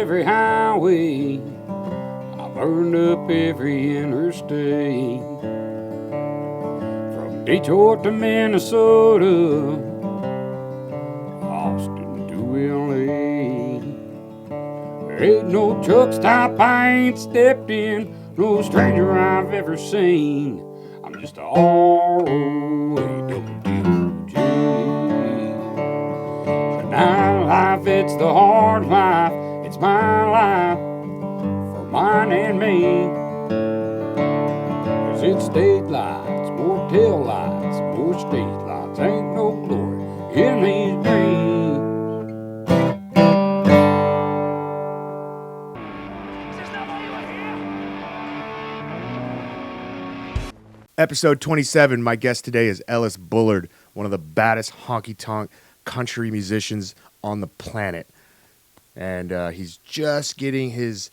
every highway. I burned up every interstate. From Detroit to Minnesota, Austin to LA. There ain't no truck stop I ain't stepped in, no stranger I've ever seen. I'm just a R-O-A-W-G. The nightlife, it's the hard life, it's my life, for mine and me. 'Cause it's state lights, more tail lights, more state lights, ain't no glory in these dreams. Episode 27, my guest today is Ellis Bullard, one of the baddest honky-tonk country musicians on the planet. And he's just getting his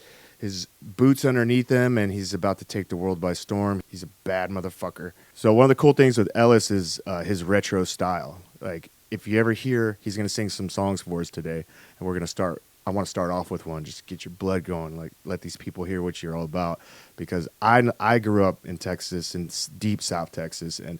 boots underneath him, and he's about to take the world by storm. He's a bad motherfucker. So one of the cool things with Ellis is his retro style. Like, if you ever hear, he's going to sing some songs for us today, and we're going to start. I want to start off with one, just to get your blood going, like let these people hear what you're all about. Because I grew up in Texas, in deep South Texas, and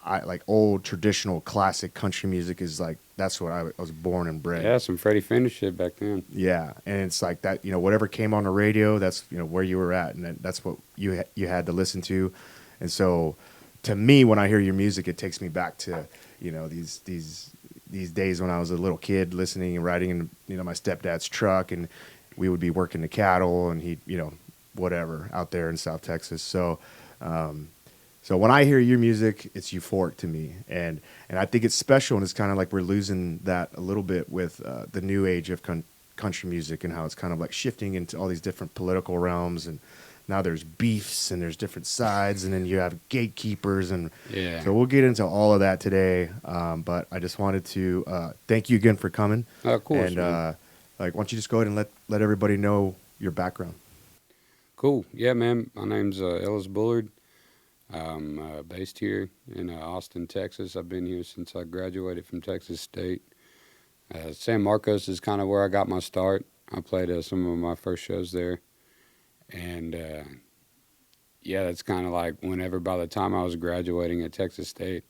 I like old traditional classic country music is like, that's what I was born and bred. Yeah, some Freddie Fender shit back then. Yeah, and it's like that, whatever came on the radio, that's, where you were at, and that's what you had to listen to. And so to me, when I hear your music, it takes me back to, these days when I was a little kid listening and riding in, my stepdad's truck, and we would be working the cattle, and he, whatever, out there in South Texas. So, so when I hear your music, it's euphoric to me, and I think it's special, and it's kind of like we're losing that a little bit with the new age of country music, and how it's kind of like shifting into all these different political realms, and now there's beefs and there's different sides, and then you have gatekeepers, and Yeah. So we'll get into all of that today. But I just wanted to thank you again for coming. Of course. And why don't you just go ahead and let everybody know your background? Cool. Yeah, man. My name's Ellis Bullard. I'm based here in Austin, Texas. I've been here since I graduated from Texas State. San Marcos is kind of where I got my start. I played some of my first shows there. And, yeah, that's kind of like whenever by the time I was graduating at Texas State,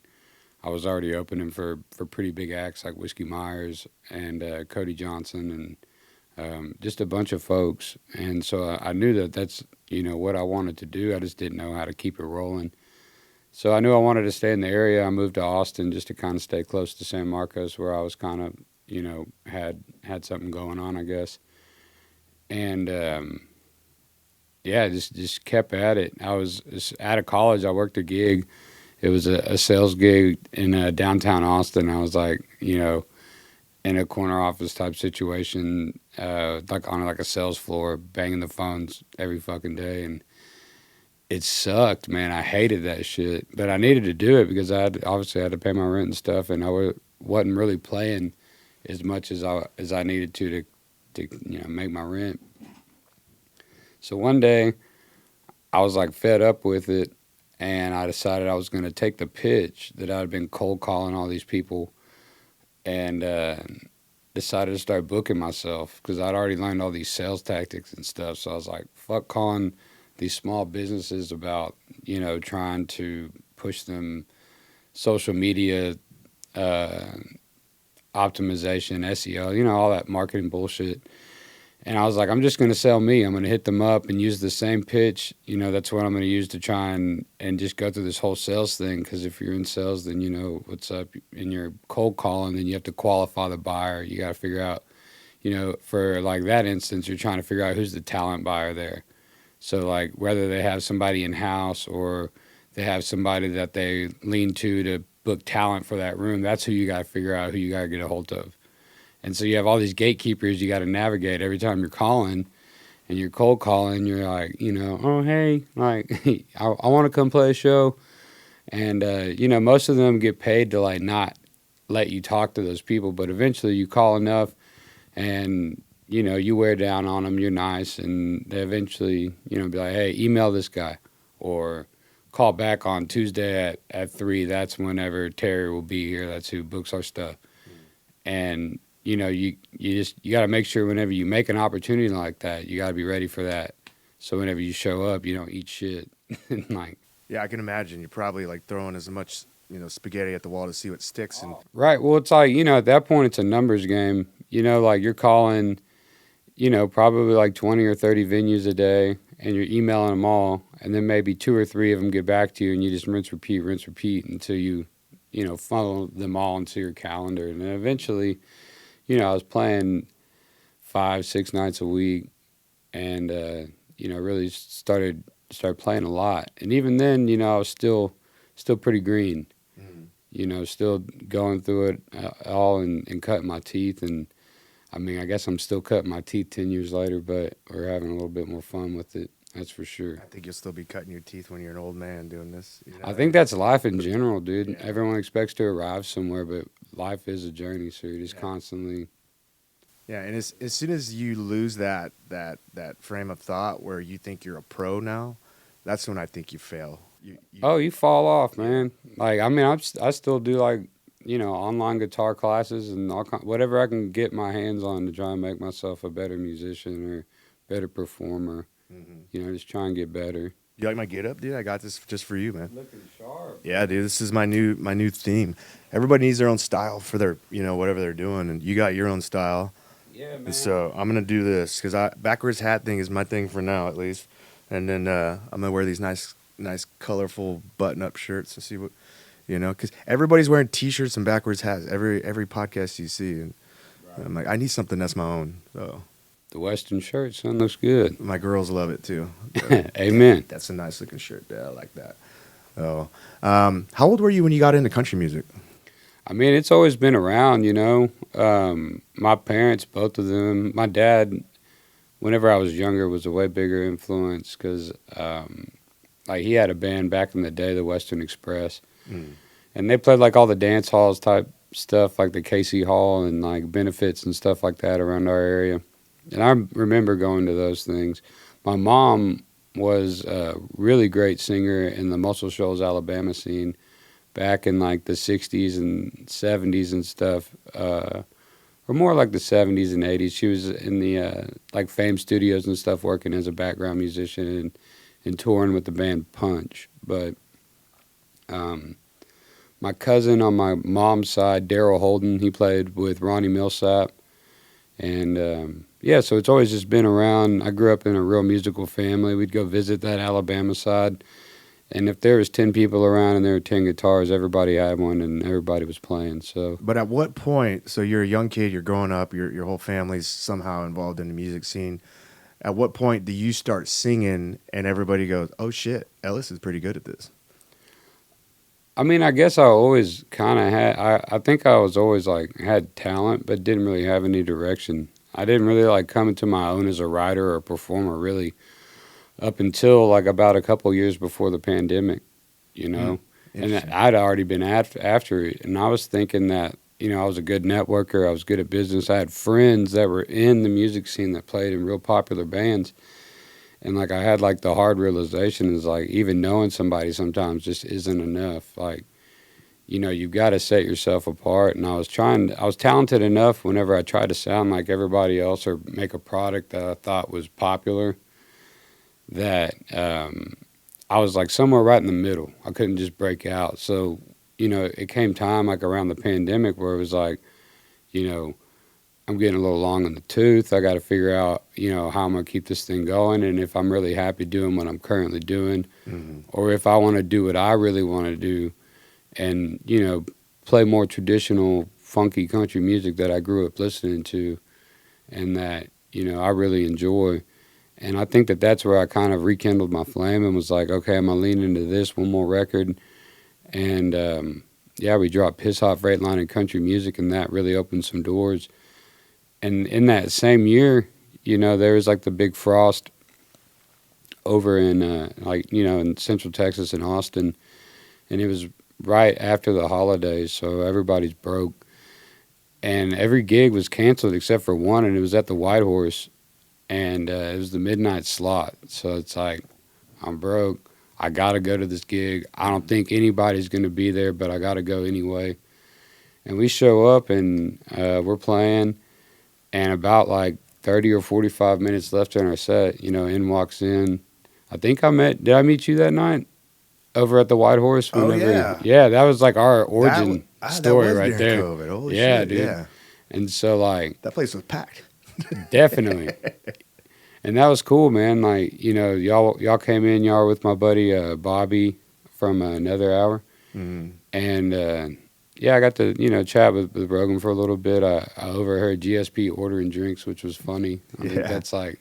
I was already opening for pretty big acts like Whiskey Myers and Cody Johnson and just a bunch of folks. And so I knew that that's, what I wanted to do. I just didn't know how to keep it rolling. So I knew I wanted to stay in the area. I moved to Austin just to kind of stay close to San Marcos, where I was kind of, had something going on, I guess. And, yeah, just kept at it. I was out of college. I worked a gig. It was a sales gig in downtown Austin. I was like, in a corner office type situation, like on like a sales floor, banging the phones every fucking day, and it sucked, man. I hated that shit, but I needed to do it because I obviously had to pay my rent and stuff, and I wasn't really playing as much as I needed to make my rent. So one day, I was like fed up with it, and I decided I was going to take the pitch that I'd been cold calling all these people, and decided to start booking myself because I'd already learned all these sales tactics and stuff. So I was like, fuck calling these small businesses about, trying to push them social media optimization, SEO, all that marketing bullshit. And I was like, I'm just going to sell me. I'm going to hit them up and use the same pitch. That's what I'm going to use to try and just go through this whole sales thing. Because if you're in sales, then you know what's up. And you're cold calling, then you have to qualify the buyer. You got to figure out, for like that instance, you're trying to figure out who's the talent buyer there. So like whether they have somebody in-house or they have somebody that they lean to book talent for that room, that's who you got to figure out, who you got to get a hold of. And so you have all these gatekeepers you got to navigate every time you're calling, and you're cold calling. You're like, oh, hey, like, I want to come play a show. And, most of them get paid to, like, not let you talk to those people. But eventually you call enough and, you wear down on them. You're nice. And they eventually, be like, hey, email this guy. Or call back on Tuesday at 3. That's whenever Terry will be here. That's who books our stuff. And you got to make sure whenever you make an opportunity like that, you got to be ready for that. So whenever you show up, you don't eat shit. Like, Yeah, I can imagine you're probably like throwing as much spaghetti at the wall to see what sticks. And right. Well, it's like, at that point, it's a numbers game. Like you're calling, probably like 20 or 30 venues a day, and you're emailing them all, and then maybe 2 or 3 of them get back to you, and you just rinse, repeat until you, funnel them all into your calendar. And then eventually, I was playing 5, 6 nights a week, and really started playing a lot. And even then, I was still pretty green. Still going through it all and cutting my teeth. And I mean, I guess I'm still cutting my teeth 10 years later, but we're having a little bit more fun with it. That's for sure. I think you'll still be cutting your teeth when you're an old man doing this. I think that's life in general, dude. Yeah. Everyone expects to arrive somewhere, but life is a journey, so you're just constantly. Yeah, and as soon as you lose that frame of thought where you think you're a pro now, that's when I think you fail. You fall off, man. Like, I mean, I still do, like, online guitar classes and whatever I can get my hands on to try and make myself a better musician or better performer. Just try and get better. You like my get-up, dude? I got this just for you, man. Looking sharp. Yeah, dude, this is my new theme. Everybody needs their own style for their, whatever they're doing, and you got your own style. Yeah, man. And so I'm gonna do this because backwards hat thing is my thing for now, at least. And then I'm gonna wear these nice, colorful button-up shirts and see what, because everybody's wearing T-shirts and backwards hats. Every podcast you see, and I'm like, I need something that's my own. So the Western shirt, son, looks good. my girls love it too. Amen. That's a nice looking shirt. Yeah, I like that. Oh, how old were you when you got into country music? I mean, it's always been around, My parents, both of them, my dad, whenever I was younger, was a way bigger influence because, he had a band back in the day, the Western Express, and they played, like, all the dance halls type stuff, like the KC Hall and, like, benefits and stuff like that around our area. And I remember going to those things. My mom was a really great singer in the Muscle Shoals, Alabama scene back in, like, the 60s and 70s and stuff, or more like the 70s and 80s. She was in the, Fame Studios and stuff working as a background musician and touring with the band Punch. But my cousin on my mom's side, Daryl Holden, he played with Ronnie Millsap. And, so it's always just been around. I grew up in a real musical family. We'd go visit that Alabama side. And if there was 10 people around and there were 10 guitars, everybody had one and everybody was playing. So, but at what point, so you're a young kid, you're growing up, your whole family's somehow involved in the music scene. At what point do you start singing and everybody goes, oh shit, Ellis is pretty good at this? I mean, I guess I always kind of I think I was always had talent, but didn't really have any direction. I didn't really come into my own as a writer or a performer really up until about a couple years before the pandemic, and I'd already been after it. And I was thinking that, I was a good networker. I was good at business. I had friends that were in the music scene that played in real popular bands. And I had the hard realization is even knowing somebody sometimes just isn't enough. You've got to set yourself apart. And I was talented enough whenever I tried to sound like everybody else or make a product that I thought was popular that I was somewhere right in the middle. I couldn't just break out. So, it came time around the pandemic where it was I'm getting a little long in the tooth. I got to figure out, how I'm going to keep this thing going and if I'm really happy doing what I'm currently doing or if I want to do what I really want to do and, play more traditional funky country music that I grew up listening to and that, I really enjoy. And I think that that's where I kind of rekindled my flame and was okay, I'm going to lean into this one more record. And, we dropped Piss Hot Freight Line and country music, and that really opened some doors. And in that same year, there was the Big Frost over in, in Central Texas in Austin. And it was right after the holidays, so everybody's broke. And every gig was canceled except for one, and it was at the White Horse. And it was the midnight slot. So it's I'm broke. I got to go to this gig. I don't think anybody's going to be there, but I got to go anyway. And we show up, and we're playing. And about like 30 or 45 minutes left in our set, you know, in walks in. Did I meet you that night over at the White Horse? Oh yeah, Yeah, that was like our origin that story was right during there. COVID. Holy Yeah, shit, dude. yeah. And so, like, That place was packed. definitely. And that was cool, man. Like, you know, y'all came in, y'all were with my buddy Bobby from Another Hour. Mm. And yeah, I got to, you know, chat with Rogan for a little bit. I overheard GSP ordering drinks, which was funny. I think that's like,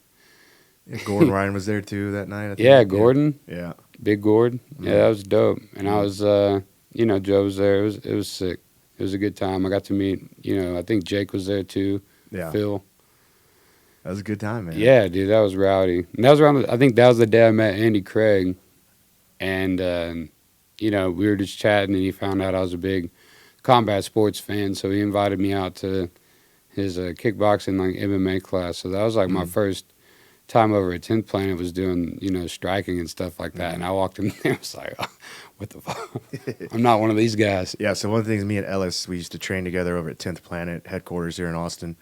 Yeah, Gordon Ryan was there too that night. I think. yeah, Gordon, Yeah. Big Gord. Mm. Yeah, that was dope. And I was, you know, Joe was there. It was sick. It was a good time. I got to meet, you know, I think Jake was there too. Yeah. Phil. That was a good time, man. Yeah, dude, that was rowdy. And that was around. I think that was the day I met Andy Craig, and you know, we were just chatting, and he found out I was a big combat sports fan, so he invited me out to his kickboxing like MMA class. So that was like my first time over at 10th Planet, was doing, you know, striking and stuff like that. And I walked in there, I was like, oh, what the fuck? I'm not one of these guys. Yeah, so one of the things, me and Ellis, we used to train together over at 10th Planet headquarters here in Austin.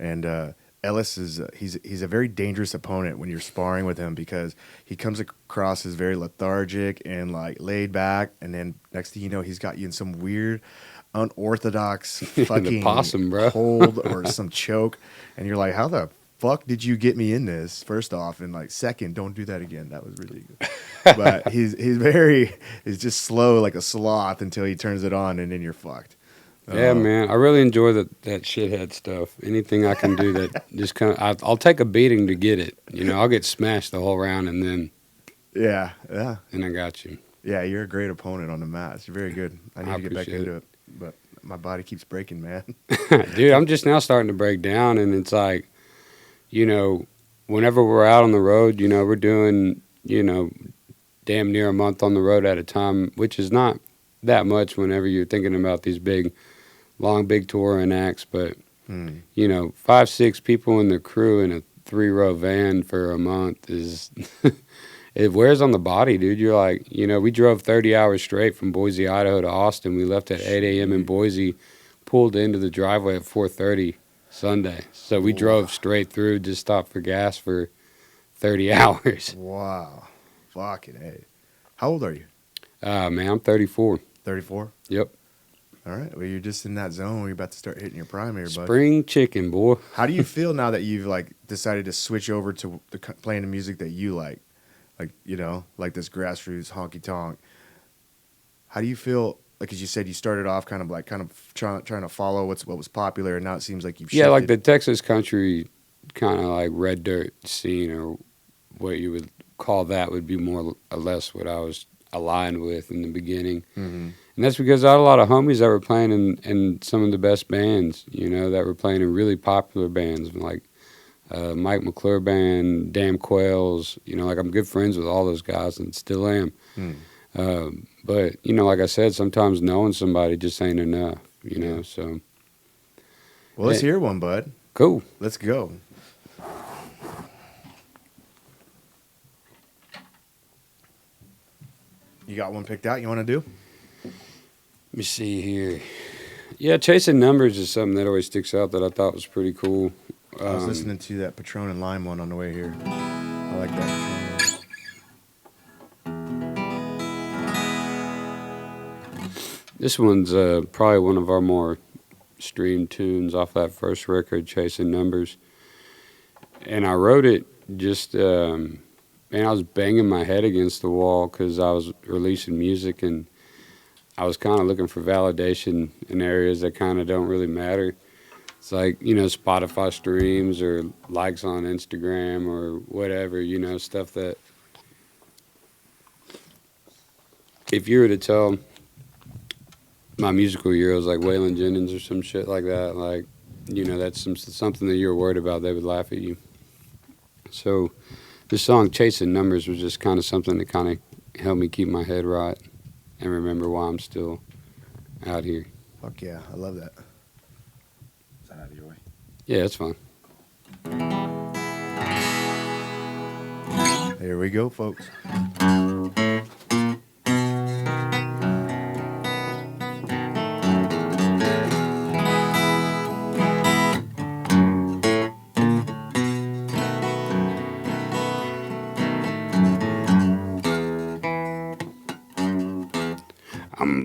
And Ellis is he's a very dangerous opponent when you're sparring with him, because he comes across as very lethargic and like laid back, and then next thing you know, he's got you in some weird unorthodox fucking possum, bro. hold or some choke, and you're like, how the fuck did you get me in this? First off, and like second, don't do that again. That was ridiculous. But he's just slow like a sloth until he turns it on, and then you're fucked. Yeah, man, I really enjoy that shithead stuff. Anything I can do that just kind of, I'll take a beating to get it. You know, I'll get smashed the whole round, and then yeah, I got you. yeah. You're a great opponent on the mats. You're very good. I need to get back appreciate into it, but my body keeps breaking, man. Dude, I'm just now starting to break down, and it's like, you know, whenever we're out on the road, you know, we're doing, you know, damn near a month on the road at a time, which is not that much whenever you're thinking about these big touring acts. But, you know, 5-6 people in the crew in a 3-row van for a month is, it wears on the body, dude. You're like, you know, we drove 30 hours straight from Boise, Idaho to Austin. We left at 8 a.m. in Boise, pulled into the driveway at 4:30 Sunday. So we drove straight through, just stopped for gas for 30 hours. Wow, fucking A. How old are you? Man, I'm 34. 34. Yep. All right. Well, you're just in that zone where you're about to start hitting your prime here, bud. Spring chicken, boy. How do you feel now that you've like decided to switch over to playing the music that you like, you know, like this grassroots honky-tonk? How do you feel? Like, as you said, you started off kind of trying to follow what was popular, and now it seems like you've shifted. Yeah, like the Texas country kind of like red dirt scene, or what you would call that, would be more or less what I was aligned with in the beginning. Mm-hmm. And that's because I had a lot of homies that were playing in some of the best bands, you know, that were playing in really popular bands, like Mike McClure Band, Damn Quails. You know, like, I'm good friends with all those guys and still am. But, you know, like I said, sometimes knowing somebody just ain't enough, you know, so. Well, let's hear one, bud. Cool. Let's go. You got one picked out you want to do? Let me see here. Yeah, Chasing Numbers is something that always sticks out that I thought was pretty cool. I was listening to that Patron and Lime one on the way here. I like that Patron. This one's probably one of our more streamed tunes off that first record, Chasing Numbers. And I wrote it just, man, I was banging my head against the wall because I was releasing music, and I was kind of looking for validation in areas that kind of don't really matter. It's like, you know, Spotify streams or likes on Instagram or whatever, you know, stuff that if you were to tell my musical heroes like Waylon Jennings or some shit like that, like, you know, that's something that you were worried about, they would laugh at you. So this song, Chasing Numbers, was just kind of something that kind of helped me keep my head right and remember why I'm still out here. Fuck yeah, I love that. Is that out of your way? Yeah, it's fine. Here we go, folks.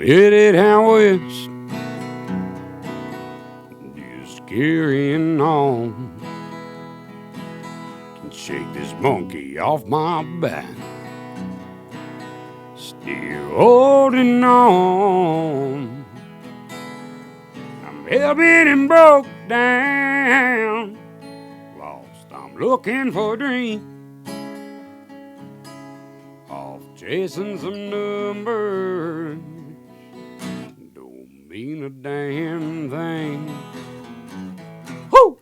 headed out west, just carrying on. Can shake this monkey off my back, still holding on. I'm hell-bent and broke down, lost, I'm looking for a dream, off chasing some numbers, don't mean a damn thing. Woo!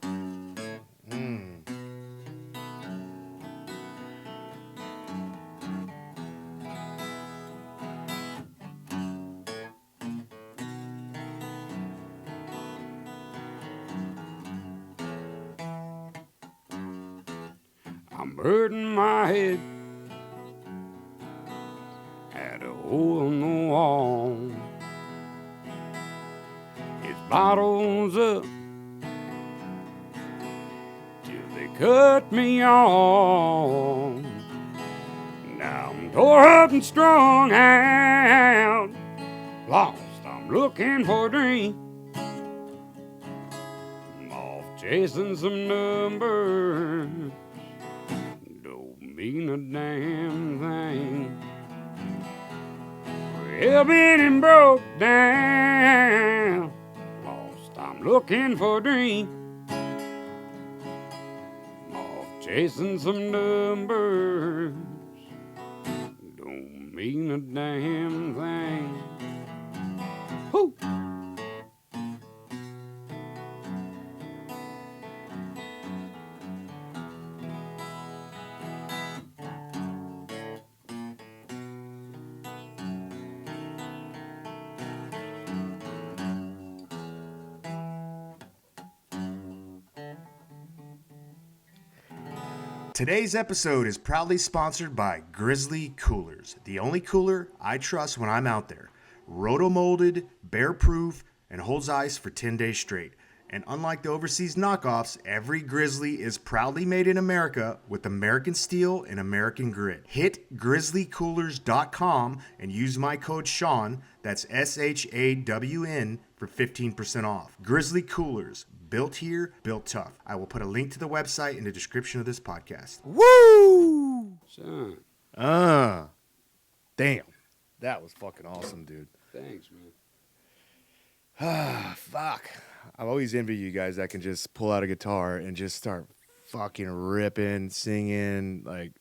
I'm hurting my head, had a hole in the wall. It's bottles up till they cut me off. Now I'm tore up and strung out, lost, I'm looking for a dream, I'm off chasing some numbers, don't mean a damn thing. Hell-bent and broke down, lost, I'm looking for a dream, I'm off chasing some numbers, don't mean a damn thing. Woo! Today's episode is proudly sponsored by Grizzly Coolers, the only cooler I trust when I'm out there. Roto-molded, bear-proof, and holds ice for 10 days straight. And unlike the overseas knockoffs, every Grizzly is proudly made in America with American steel and American grit. Hit grizzlycoolers.com and use my code Shawn, that's SHAWN, for 15% off. Grizzly Coolers, built here, built tough. I will put a link to the website in the description of this podcast. Woo! Son, Damn. That was fucking awesome, dude. thanks, man. Fuck. I always envy you guys that can just pull out a guitar and just start fucking ripping, singing. Like,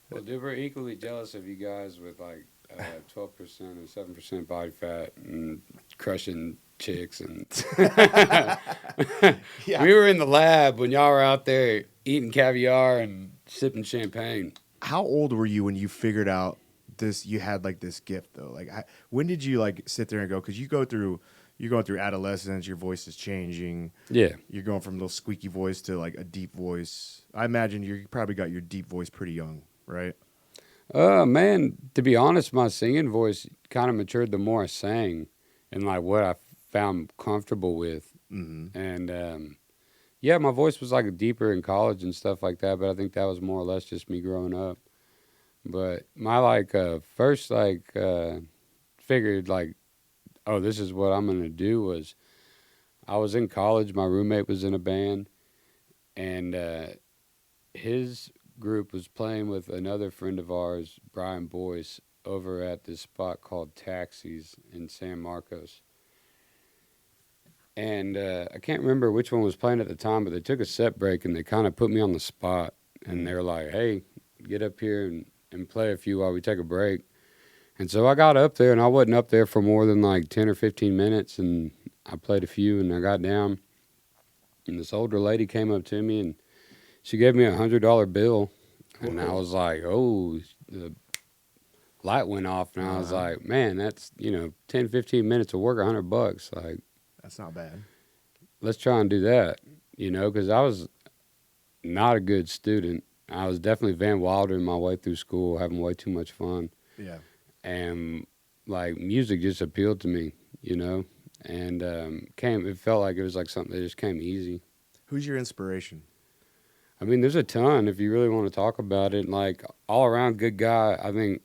Well, dude, we're equally jealous of you guys with like 12% or 7% body fat and crushing chicks. And Yeah. we were in the lab when y'all were out there eating caviar and sipping champagne. How old were you when you figured out this? You had like this gift though. Like, when did you like sit there and go? Because you're going through adolescence. Your voice is changing. Yeah. You're going from a little squeaky voice to like a deep voice. I imagine you probably got your deep voice pretty young, right? Man, to be honest, my singing voice kind of matured the more I sang and like what I found comfortable with. Mm-hmm. And yeah, my voice was like deeper in college and stuff like that, but I think that was more or less just me growing up. But my like first like figured like, oh, this is what I'm gonna do was I was in college, my roommate was in a band, and his group was playing with another friend of ours, Brian Boyce, over at this spot called Taxis in San Marcos. And I can't remember which one was playing at the time, but they took a set break and they kind of put me on the spot. And they were like, hey, get up here and play a few while we take a break. And so I got up there, and I wasn't up there for more than like 10 or 15 minutes. And I played a few, and I got down. And this older lady came up to me, and she gave me $100 bill. And I was like, oh, the light went off. And I was like, man, that's, 10, 15 minutes of work, $100. Like, That's not bad. let's try and do that, because I was not a good student. I was definitely Van Wildering my way through school, having way too much fun. Yeah. And, like, music just appealed to me, and it felt like it was like something that just came easy. Who's your inspiration? I mean, there's a ton if you really want to talk about it. Like, all around good guy, I think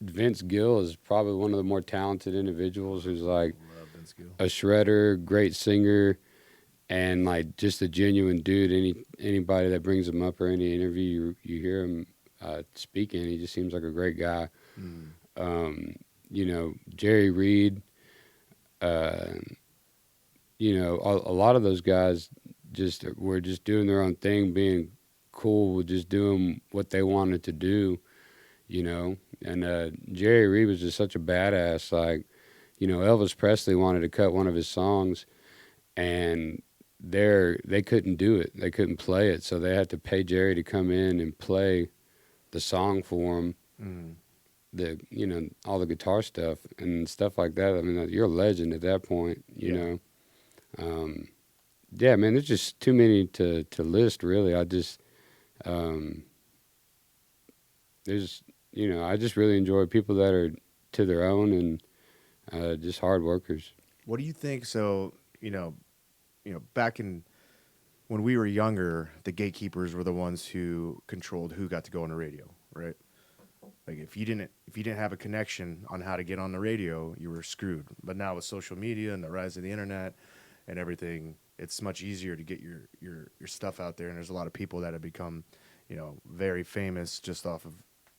Vince Gill is probably one of the more talented individuals who's like Love Vince Gill. a shredder, great singer, and like just a genuine dude. Anybody that brings him up or any interview you hear him speaking, he just seems like a great guy. Mm. Jerry Reed, uh, a lot of those guys just were just doing their own thing, being cool with just doing what they wanted to do, And Jerry Reed was just such a badass. Like, Elvis Presley wanted to cut one of his songs, and they couldn't do it. They couldn't play it, so they had to pay Jerry to come in and play the song for him. Mm. All the guitar stuff and stuff like that. I mean, you're a legend at that point, you know. Yeah, man, there's just too many to list, really. I just, I just really enjoy people that are to their own and just hard workers. What do you think? So, back in when we were younger, the gatekeepers were the ones who controlled who got to go on the radio, right? Like if you didn't have a connection on how to get on the radio, you were screwed. But now with social media and the rise of the internet and everything, it's much easier to get your stuff out there. And there's a lot of people that have become, very famous just off of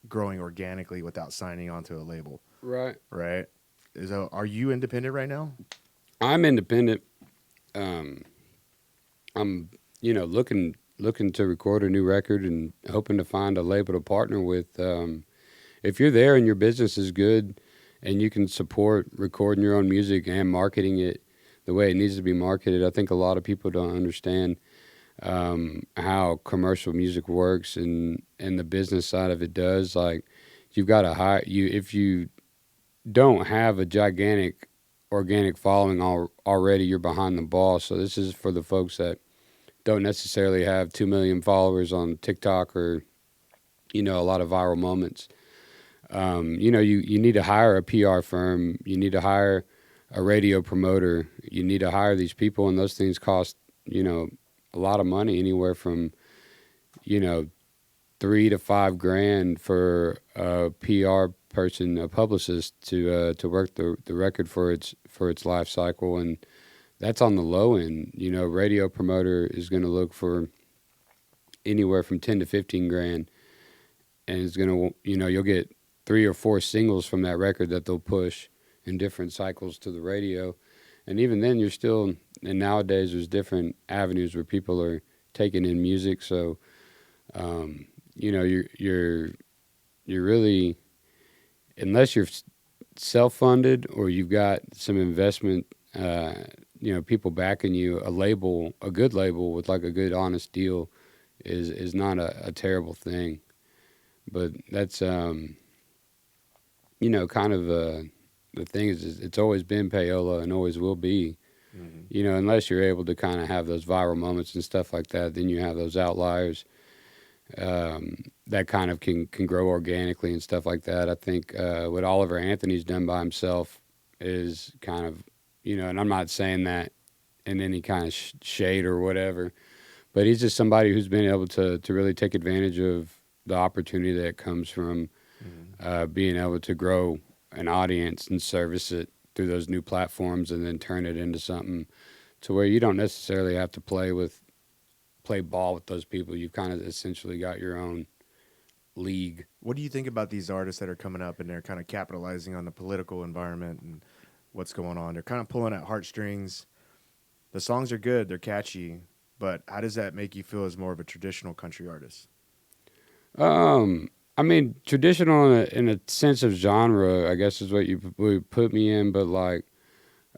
growing organically without signing onto a label. Right. Right. Are you independent right now? I'm independent. I'm looking to record a new record and hoping to find a label to partner with. If you're there and your business is good and you can support recording your own music and marketing it the way it needs to be marketed, I think a lot of people don't understand how commercial music works and the business side of it does. Like, you've got to hire you if you don't have a gigantic organic following already, you're behind the ball. So this is for the folks that don't necessarily have 2 million followers on TikTok or a lot of viral moments. You need to hire a PR firm. You need to hire a radio promoter. You need to hire these people, and those things cost, a lot of money, anywhere from, $3,000 to $5,000 for a PR person, a publicist, to work the record for its life cycle, and that's on the low end. Radio promoter is going to look for anywhere from 10 to 15 grand, and it's going to, you'll get 3 or 4 singles from that record that they'll push in different cycles to the radio. And even then you're still, and nowadays there's different avenues where people are taking in music. So, you're really, unless you're self-funded or you've got some investment, people backing you, a good label with like a good honest deal is not a terrible thing. But that's, kind of the thing is it's always been payola and always will be. Mm-hmm. Unless you're able to kind of have those viral moments and stuff like that, then you have those outliers that kind of can grow organically and stuff like that. I think what Oliver Anthony's done by himself is kind of, and I'm not saying that in any kind of shade or whatever, but he's just somebody who's been able to really take advantage of the opportunity that comes from being able to grow an audience and service it through those new platforms and then turn it into something to where you don't necessarily have to play ball with those people. You've kind of essentially got your own league. What do you think about these artists that are coming up and they're kind of capitalizing on the political environment and what's going on? They're kind of pulling at heartstrings. The songs are good, they're catchy, but how does that make you feel as more of a traditional country artist? I mean, traditional in a sense of genre, I guess is what you would put me in. But like,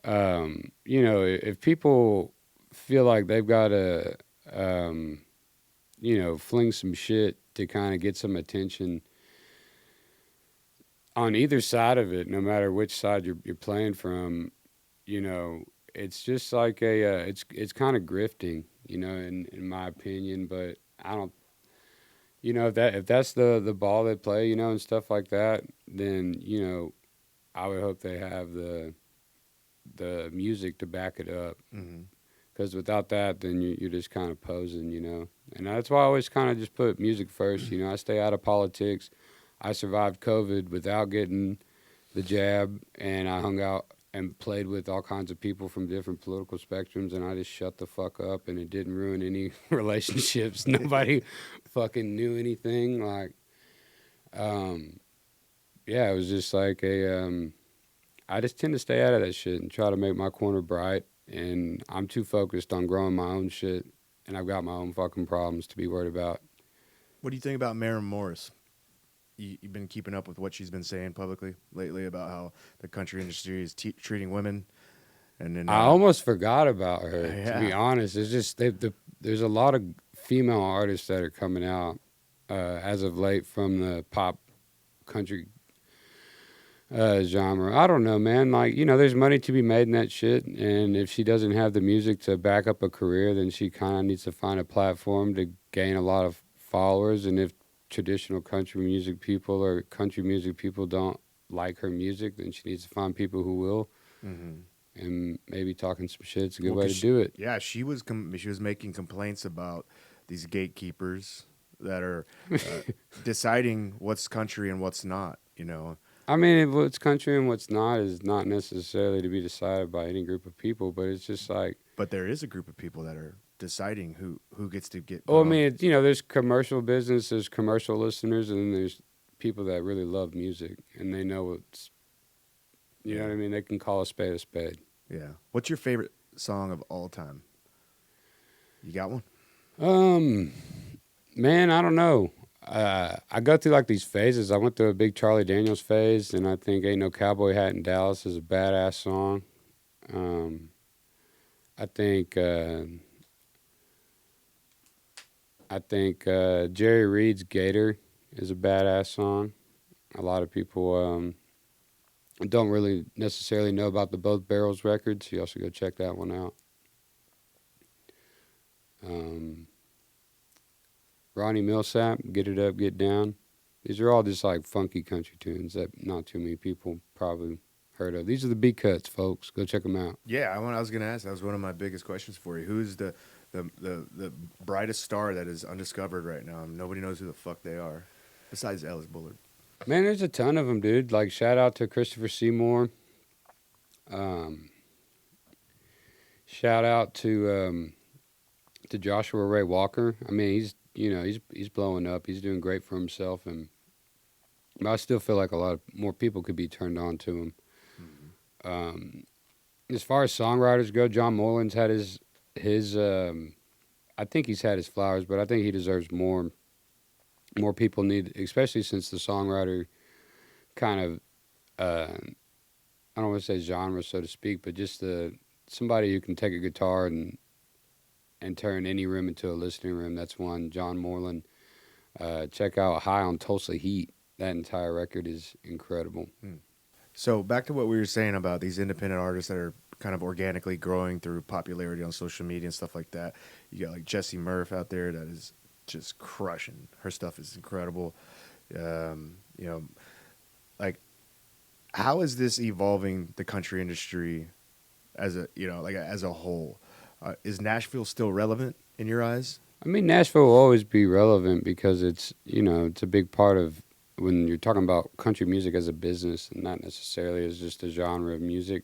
if people feel like they've got to, fling some shit to kind of get some attention on either side of it, no matter which side you're playing from, it's just like it's kind of grifting, in my opinion. But I don't. If that's the ball they play, and stuff like that, then, I would hope they have the music to back it up. Because without that, then you're just kind of posing, And that's why I always kind of just put music first. I stay out of politics. I survived COVID without getting the jab, and I hung out and played with all kinds of people from different political spectrums, and I just shut the fuck up, and it didn't ruin any relationships. Nobody fucking knew anything. Like, yeah, it was just like I just tend to stay out of that shit and try to make my corner bright, and I'm too focused on growing my own shit, and I've got my own fucking problems to be worried about. What do you think about Maren Morris? You've been keeping up with what she's been saying publicly lately about how the country industry is treating women, and then I almost forgot about her. Yeah. To be honest, it's just there's a lot of female artists that are coming out as of late from the pop country genre. I don't know, man. Like, you know, there's money to be made in that shit, and if she doesn't have the music to back up a career, then she kind of needs to find a platform to gain a lot of followers. And if traditional country music people or country music people don't like her music, then she needs to find people who will. Mm-hmm. And maybe talking some shit's a good Well, way to do it. Yeah, she was making complaints about these gatekeepers that are deciding what's country and what's not. You know, I mean, what's country and what's not is not necessarily to be decided by any group of people, but it's just like. But there is a group of people that are deciding who gets to get. Well, I mean, you know, there's commercial business, there's commercial listeners, and then there's people that really love music and they know what's. You know what I mean? They can call a spade a spade. Yeah. What's your favorite song of all time? You got one? Man, I don't know. I go through like these phases. I went through a big Charlie Daniels phase, and I think "Ain't No Cowboy Hat in Dallas" is a badass song. I think Jerry Reed's "Gator" is a badass song. A lot of people don't really necessarily know about the Both Barrels records. You also go check that one out. Ronnie Millsap, "Get It Up, Get Down." These are all just like funky country tunes that not too many people probably heard of. These are the B cuts, folks. Go check them out. Yeah, I was going to ask. That was one of my biggest questions for you. Who's the brightest star that is undiscovered right now? Nobody knows who the fuck they are, besides Ellis Bullard. Man, there's a ton of them, dude. Like, shout out to Christopher Seymour. Shout out to Joshua Ray Walker. I mean, he's blowing up. He's doing great for himself, but I still feel like a lot more people could be turned on to him. Mm-hmm. As far as songwriters go, John Moylan's had his. I think he's had his flowers, but I think he deserves more. More people need, especially since the songwriter kind of, I don't want to say genre, so to speak, but just somebody who can take a guitar and turn any room into a listening room. That's one, John Moylan. Check out "High on Tulsa Heat." That entire record is incredible. So back to what we were saying about these independent artists that are kind of organically growing through popularity on social media and stuff like that. You got like Jessie Murph out there that is just crushing. Her stuff is incredible. Like, how is this evolving the country industry as a whole? Is Nashville still relevant in your eyes? I mean, Nashville will always be relevant because it's a big part of when you're talking about country music as a business and not necessarily as just a genre of music.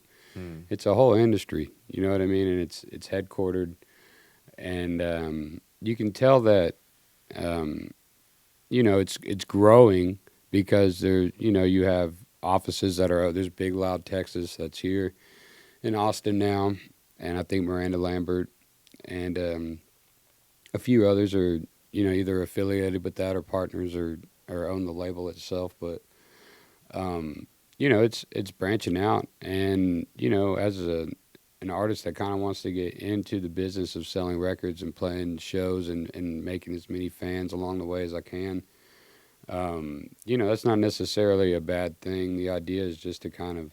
It's a whole industry, you know what I mean? And it's headquartered, and you can tell that it's growing because you have offices that are there's Big Loud Texas that's here in Austin now, and I think Miranda Lambert and a few others are either affiliated with that or partners or own the label itself, but it's branching out, and as an artist that kind of wants to get into the business of selling records and playing shows and making as many fans along the way as I can, that's not necessarily a bad thing. The idea is just to kind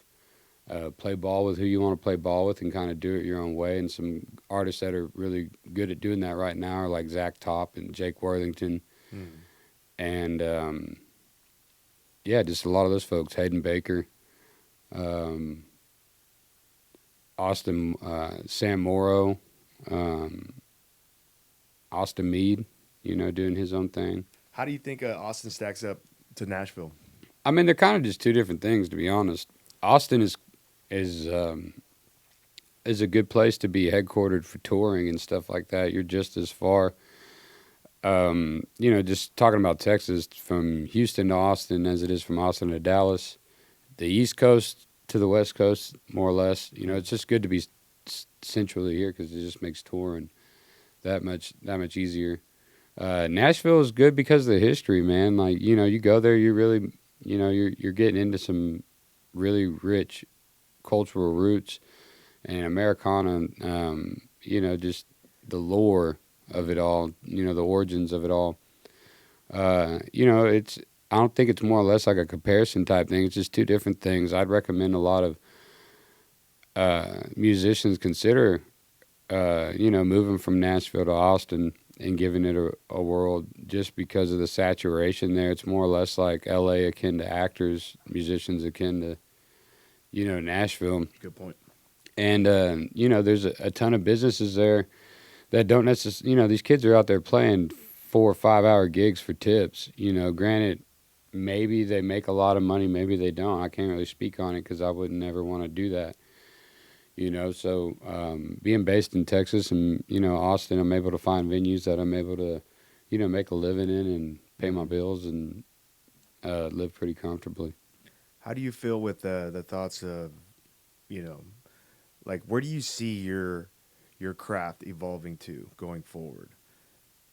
of play ball with who you want to play ball with and kind of do it your own way. And some artists that are really good at doing that right now are like Zach Top and Jake Worthington. And, just a lot of those folks, Hayden Baker, Austin, Sam Morrow, Austin Meade, doing his own thing. How do you think Austin stacks up to Nashville? I mean, they're kind of just two different things, to be honest. Austin is is a good place to be headquartered for touring and stuff like that. You're just as far, just talking about Texas, from Houston to Austin as it is from Austin to Dallas. The East Coast to the West Coast, more or less. It's just good to be centrally here because it just makes touring that much easier. Nashville is good because of the history, man. Like, you go there, you really, you're getting into some really rich cultural roots and Americana, just the lore of it all, the origins of it all. I don't think it's more or less like a comparison type thing. It's just two different things. I'd recommend a lot of musicians consider, moving from Nashville to Austin and giving it a whirl just because of the saturation there. It's more or less like L.A. akin to actors, musicians akin to, Nashville. Good point. And, there's a ton of businesses there that don't necessarily, these kids are out there playing 4 or 5 hour gigs for tips. Granted, maybe they make a lot of money, maybe they don't. I can't really speak on it because I would never want to do that. So being based in Texas and, Austin, I'm able to find venues that I'm able to, make a living in and pay my bills and live pretty comfortably. How do you feel with the thoughts of, like, where do you see your craft evolving to going forward?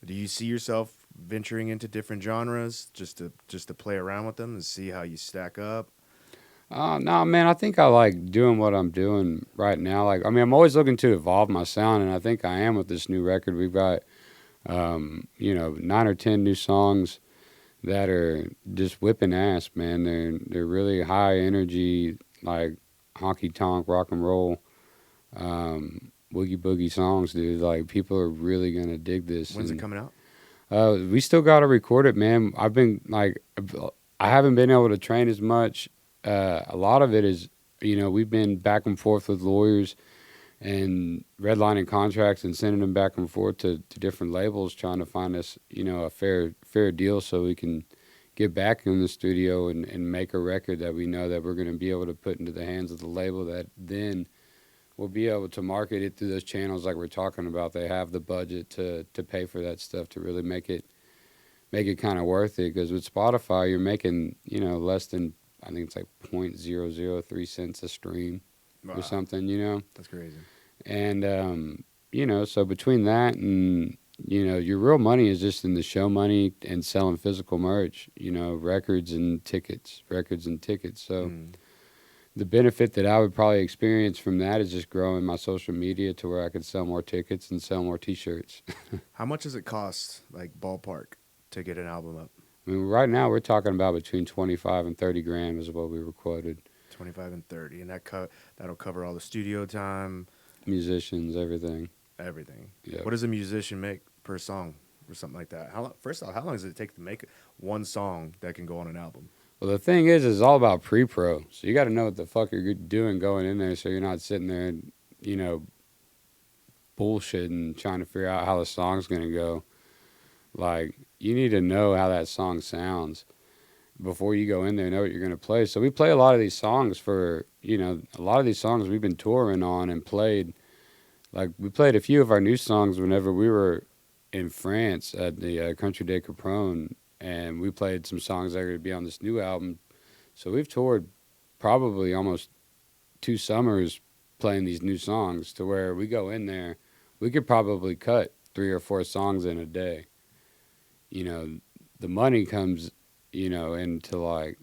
Do you see yourself venturing into different genres just to play around with them and see how you stack up? No, man, I think I like doing what I'm doing right now. Like, I mean, I'm always looking to evolve my sound, and I think I am with this new record. We've got, 9 or 10 new songs that are just whipping ass, man. They're really high energy, like honky-tonk, rock and roll, woogie boogie songs, dude. Like, people are really gonna dig this. When's it coming out? We still gotta record it, man. I haven't been able to train as much. A lot of it is, we've been back and forth with lawyers and redlining contracts and sending them back and forth to different labels, trying to find us, a fair deal so we can get back in the studio and make a record that we know that we're going to be able to put into the hands of the label that then will be able to market it through those channels like we're talking about. They have the budget to pay for that stuff to really make it kind of worth it. Because with Spotify, you're making, less than, I think it's like 0.003 cents a stream. Wow. Or something, That's crazy. And, so between that and, your real money is just in the show money and selling physical merch, records and tickets. So the benefit that I would probably experience from that is just growing my social media to where I could sell more tickets and sell more T-shirts. How much does it cost, like ballpark, to get an album up? I mean, right now we're talking about between 25 and 30 grand is what we were quoted. 25 and 30, and that'll cover all the studio time, musicians, everything. Yep. What does a musician make per song or something like that? First off, how long does it take to make one song that can go on an album? Well, the thing is, it's all about pre-pro. So you got to know what the fuck you're doing going in there, so you're not sitting there, bullshitting, trying to figure out how the song's gonna go. Like, you need to know how that song sounds before you go in there and know what you're going to play. So we play a lot of these songs for, a lot of these songs we've been touring on and played. Like, we played a few of our new songs whenever we were in France at the Country Day Capron, and we played some songs that are going to be on this new album. So we've toured probably almost 2 summers playing these new songs to where we go in there, we could probably cut 3 or 4 songs in a day. The money comes, into like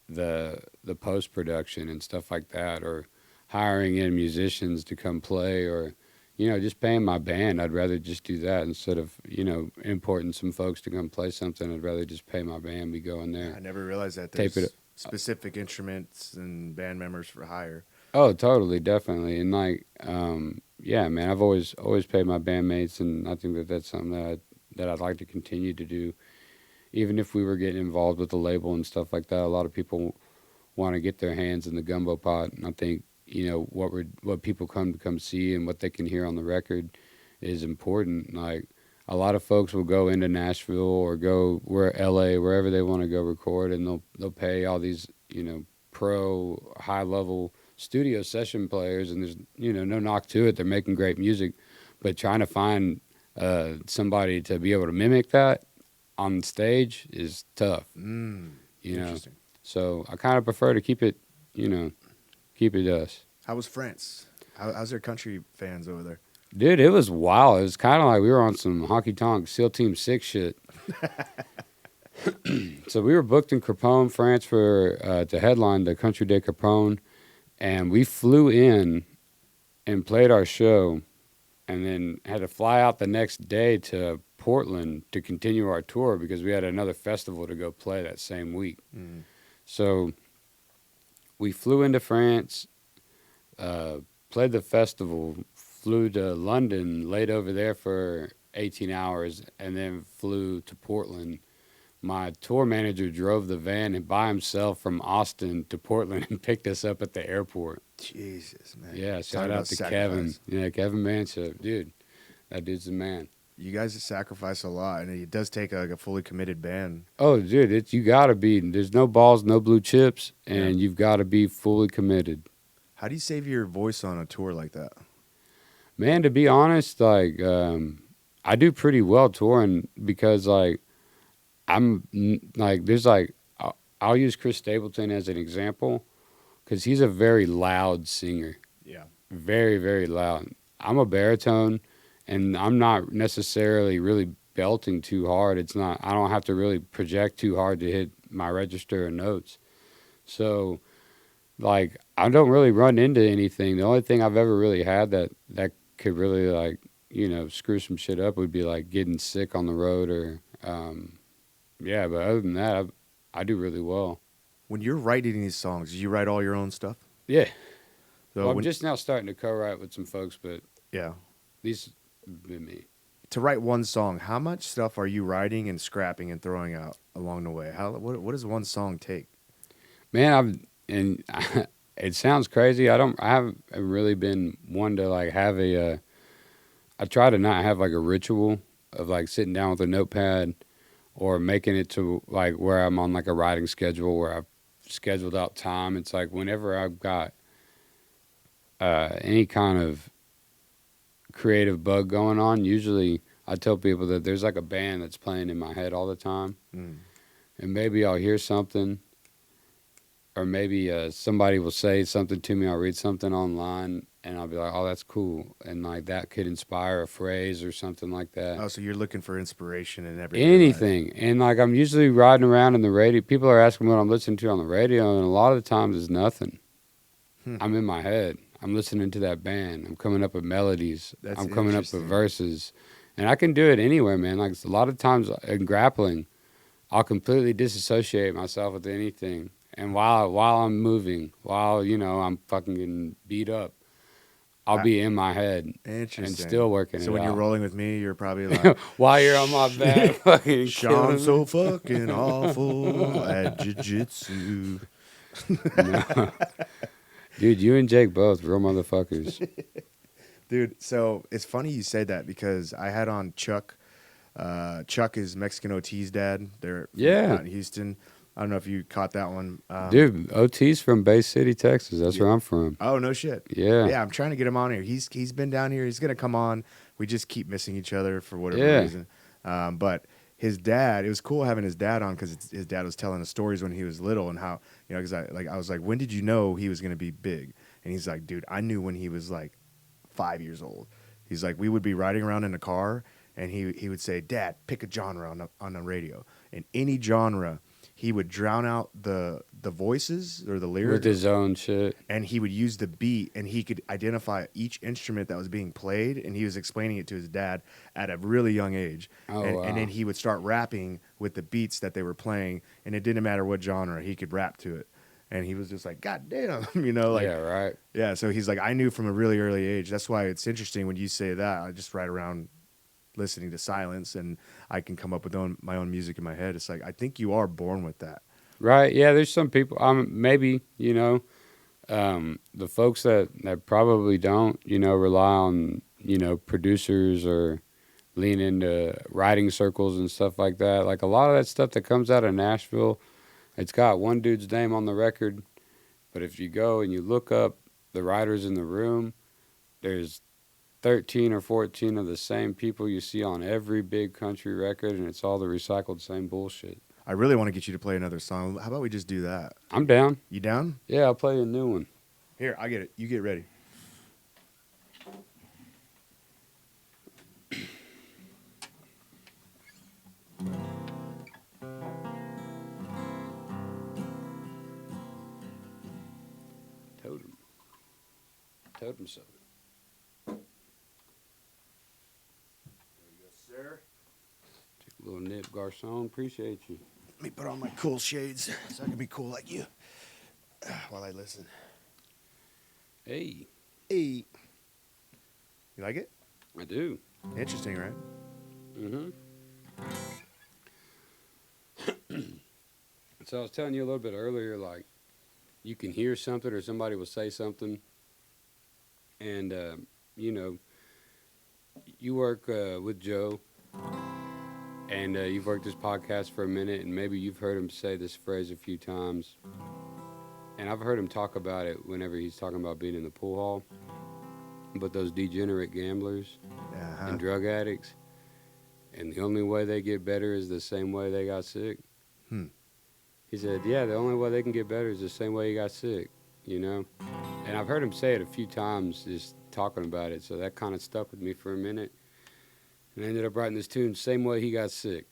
the post-production and stuff like that, or hiring in musicians to come play, or, just paying my band. I'd rather just do that instead of, importing some folks to come play something. I'd rather just pay my band. We go in there. I never realized that there's specific instruments and band members for hire. Oh, totally, definitely. And like, yeah, man, I've always paid my bandmates, and I think that's something that I'd like to continue to do. Even if we were getting involved with the label and stuff like that, a lot of people want to get their hands in the gumbo pot. And I think, what people come see and what they can hear on the record is important. Like, a lot of folks will go into Nashville or go where LA, wherever they want to go record, and they'll pay all these, pro high level studio session players, and there's, no knock to it. They're making great music, but trying to find somebody to be able to mimic that on stage is tough. Interesting. So I kind of prefer to keep it, keep it us. How was France? How's their country fans over there? Dude, it was wild. It was kind of like we were on some Honky-Tonk SEAL Team 6 shit. So we were booked in Crepone, France for to headline the Country de Crepone, and we flew in and played our show, and then had to fly out the next day to Portland to continue our tour because we had another festival to go play that same week. So we flew into France, played the festival, flew to London, laid over there for 18 hours, and then flew to Portland. My tour manager drove the van and by himself from Austin to Portland and picked us up at the airport. Jesus, man. Yeah, shout out to Kevin. Yeah, Kevin Manship. Dude, that dude's the man. You guys sacrifice a lot, and it does take like a fully committed band. Oh, dude, you got to be. There's no balls, no blue chips, and you've got to be fully committed. How do you save your voice on a tour like that? Man, to be honest, like, I do pretty well touring because, like, I'll use Chris Stapleton as an example because he's a very loud singer. Yeah. Very, very loud. I'm a baritone, and I'm not necessarily really belting too hard. I don't have to really project too hard to hit my register of notes. So, like, I don't really run into anything. The only thing I've ever really had that could really, like, screw some shit up would be, like, getting sick on the road or, yeah, but other than that, I do really well. When you're writing these songs, do you write all your own stuff? Yeah. So I'm just now starting to co-write with some folks, but yeah, these have been me. To write one song, how much stuff are you writing and scrapping and throwing out along the way? What does one song take? Man, it sounds crazy. I haven't really been one to like have I try to not have like a ritual of like sitting down with a notepad or making it to like where I'm on like a writing schedule where I've scheduled out time. It's like whenever I've got any kind of creative bug going on, usually I tell people that there's like a band that's playing in my head all the time. And maybe I'll hear something, or maybe somebody will say something to me. I'll read something online and I'll be like, oh, that's cool. And like that could inspire a phrase or something like that. Oh, so you're looking for inspiration in everything. Anything. Right? And like I'm usually riding around in the radio. People are asking what I'm listening to on the radio, and a lot of the times it's nothing. I'm in my head. I'm listening to that band. I'm coming up with melodies. I'm coming up with verses. And I can do it anywhere, man. Like a lot of times in grappling, I'll completely disassociate myself with anything. And while I'm moving, while, I'm fucking getting beat up, I'll be in my head and still working it out. So when you're rolling with me, you're probably like... while you're on my back, fucking Shawn so fucking awful at jiu-jitsu. No. Dude, you and Jake both real motherfuckers. Dude, so it's funny you say that because I had on Chuck. Chuck is Mexican OT's dad. They're out in Houston. I don't know if you caught that one. Dude, OT's from Bay City, Texas. That's where I'm from. Oh, no shit. Yeah. Yeah, I'm trying to get him on here. He's been down here. He's going to come on. We just keep missing each other for whatever reason. But his dad, it was cool having his dad on because his dad was telling the stories when he was little and how, because I was like, when did you know he was going to be big? And he's like, dude, I knew when he was like 5 years old. He's like, we would be riding around in a car and he would say, Dad, pick a genre on the radio. And any genre, he would drown out the voices or the lyrics with his own shit, and he would use the beat, and he could identify each instrument that was being played, and he was explaining it to his dad at a really young age. Wow. And then he would start rapping with the beats that they were playing, and it didn't matter what genre, he could rap to it. And he was just like, God damn, like, yeah, right. Yeah, so he's like, I knew from a really early age. That's why it's interesting when you say that. I just ride around listening to silence, and I can come up with my own music in my head. It's like, I think you are born with that. Right. Yeah, there's some people, maybe, the folks that probably don't, rely on, producers or lean into writing circles and stuff like that. Like a lot of that stuff that comes out of Nashville, it's got one dude's name on the record, but if you go and you look up the writers in the room, there's 13 or 14 of the same people you see on every big country record, and it's all the recycled same bullshit. I really want to get you to play another song. How about we just do that? I'm down. You down? Yeah, I'll play a new one. Here, I get it. You get ready. Totem so. Yes, sir. Take a little nip, garçon. Appreciate you. Let me put on my cool shades so I can be cool like you while I listen. Hey. Hey. You like it? I do. Interesting, right? Mm-hmm. So I was telling you a little bit earlier, like, you can hear something or somebody will say something, and, you know, you work with Joe, and you've worked this podcast for a minute, and maybe you've heard him say this phrase a few times, and I've heard him talk about it whenever he's talking about being in the pool hall, but those degenerate gamblers and drug addicts, and the only way they get better is the same way they got sick. He said, yeah, the only way they can get better is the same way he got sick, you know? And I've heard him say it a few times just talking about it, so that kind of stuck with me for a minute. And I ended up writing this tune, Same Way He Got Sick.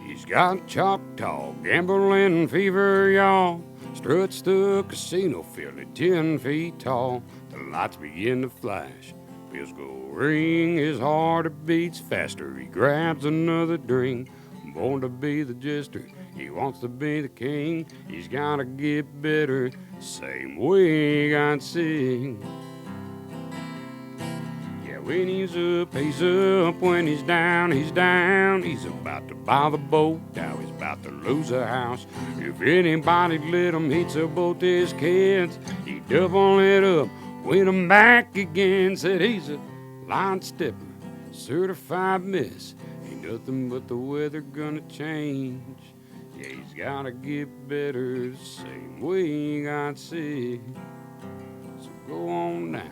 He's got Choctaw gambling fever, y'all. Struts the casino, feeling 10 feet tall. The lights begin to flash. Bells go ring, his heart beats faster. He grabs another drink. Born to be the jester, he wants to be the king. He's gotta get better, same way he got sick. Yeah, when he's up, he's up. When he's down, he's down. He's about to buy the boat, now he's about to lose a house. If anybody let him hit both his kids, he double it up, win him back again. Said he's a line stepper, certified miss. Ain't nothing but the weather gonna change. Yeah, he's gotta get better, the same way he got sick. So go on now.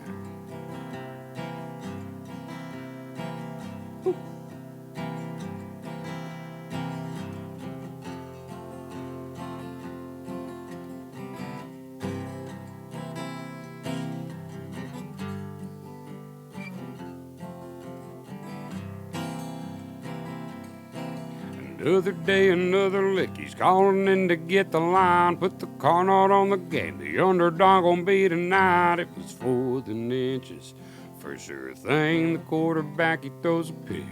Another day, another lick. He's calling in to get the line. Put the car note on the game. The underdog gon' be tonight. It was 4th and inches. For sure thing, the quarterback, he throws a pick.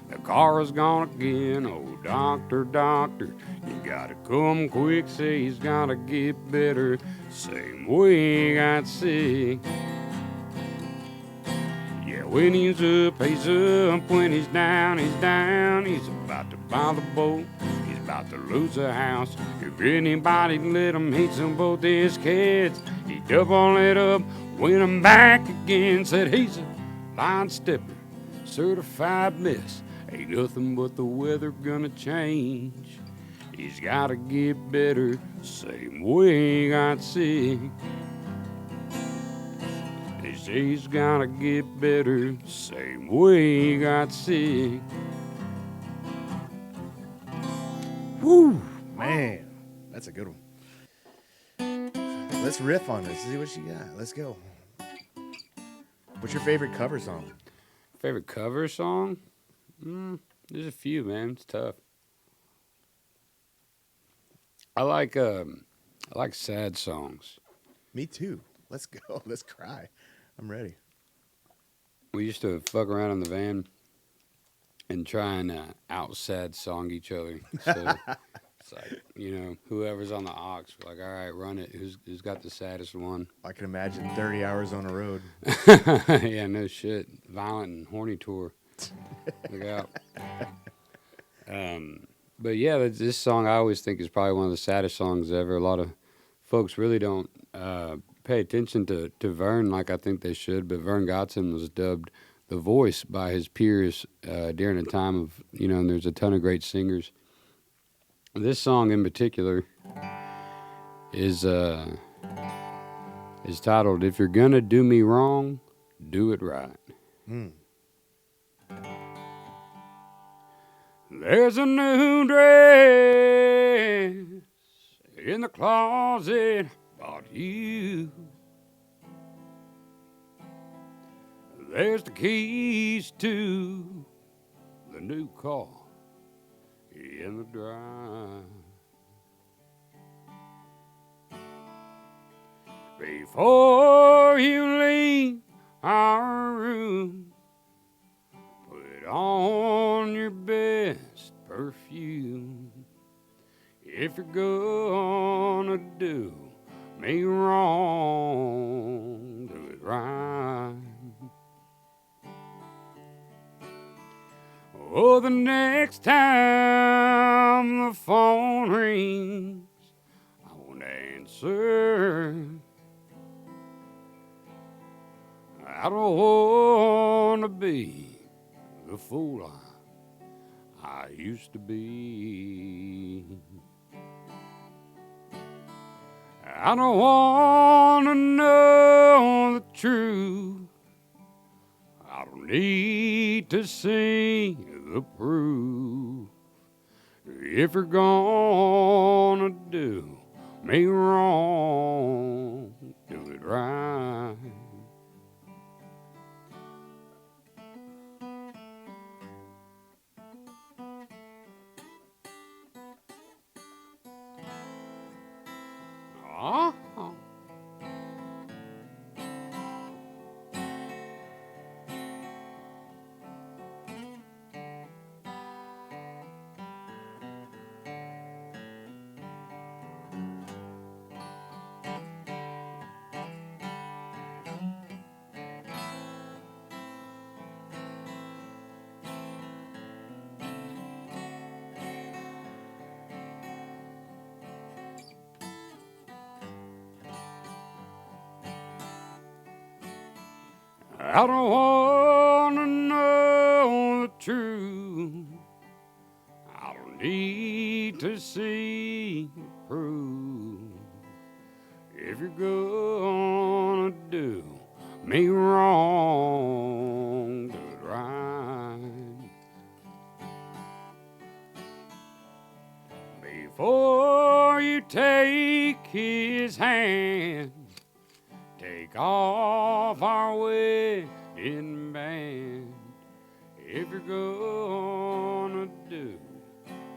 The car is gone again. Oh, doctor, doctor, you gotta come quick. Say he's gotta get better. Same way he got sick. Yeah, when he's up, he's up. When he's down, he's down. He's about to buy the boat. He's about to lose a house. If anybody let him hit some both his kids, he double it up, win him back again. Said he's a line stepper, certified miss. Ain't nothing but the weather gonna change. He's gotta get better, same way he got sick. They say he's gotta get better, same way he got sick. Woo! Man, that's a good one. Let's riff on this. See what you got. Let's go. What's your favorite cover song? Favorite cover song? There's a few, man. It's tough. I like sad songs. Me too. Let's go. Let's cry. I'm ready. We used to fuck around in the van and try and out sad song each other. So it's like, you know, whoever's on the aux, we're like, all right, run it. Who's got the saddest one? I can imagine 30 hours on a road. Yeah, no shit. Violent and horny tour. Look out. But yeah, this song I always think is probably one of the saddest songs ever. A lot of folks really don't pay attention to Vern like I think they should, but Vern Gotson was dubbed the voice by his peers during a time of, and there's a ton of great singers. This song in particular is titled "If You're Gonna Do Me Wrong, Do It Right." There's a new dress in the closet about you. There's the keys to the new car in the drive. Before you leave our room, put on your best perfume. If you're gonna do me wrong, do it right. Oh, the next time the phone rings, I won't answer. I don't want to be the fool I used to be. I don't want to know the truth. I don't need to see the proof. If you're gonna do me wrong, do it right. Uh-huh. I don't want to know the truth. I don't need to see the proof. If you're gonna do me wrong, do it right. Before you take his hand, take off our wedding band. If you're gonna do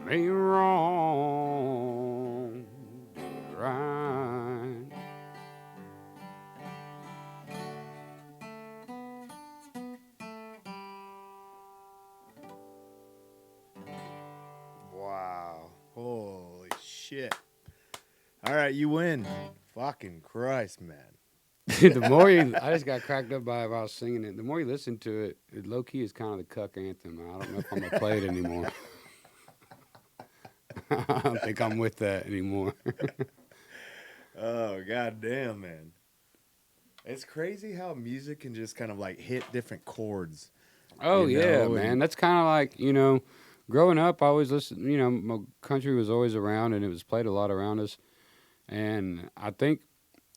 me wrong, do it right. Wow. Holy shit. All right, you win. Fucking Christ, man. The more you, I just got cracked up by it while I was singing it. The more you listen to it, it low key is kind of the cuck anthem. I don't know if I'm gonna play it anymore. I don't think I'm with that anymore. Oh, goddamn, man. It's crazy how music can just kind of like hit different chords. Oh You yeah, know, man. and- That's kind of like, growing up, I always listened. My country was always around, and it was played a lot around us. And I think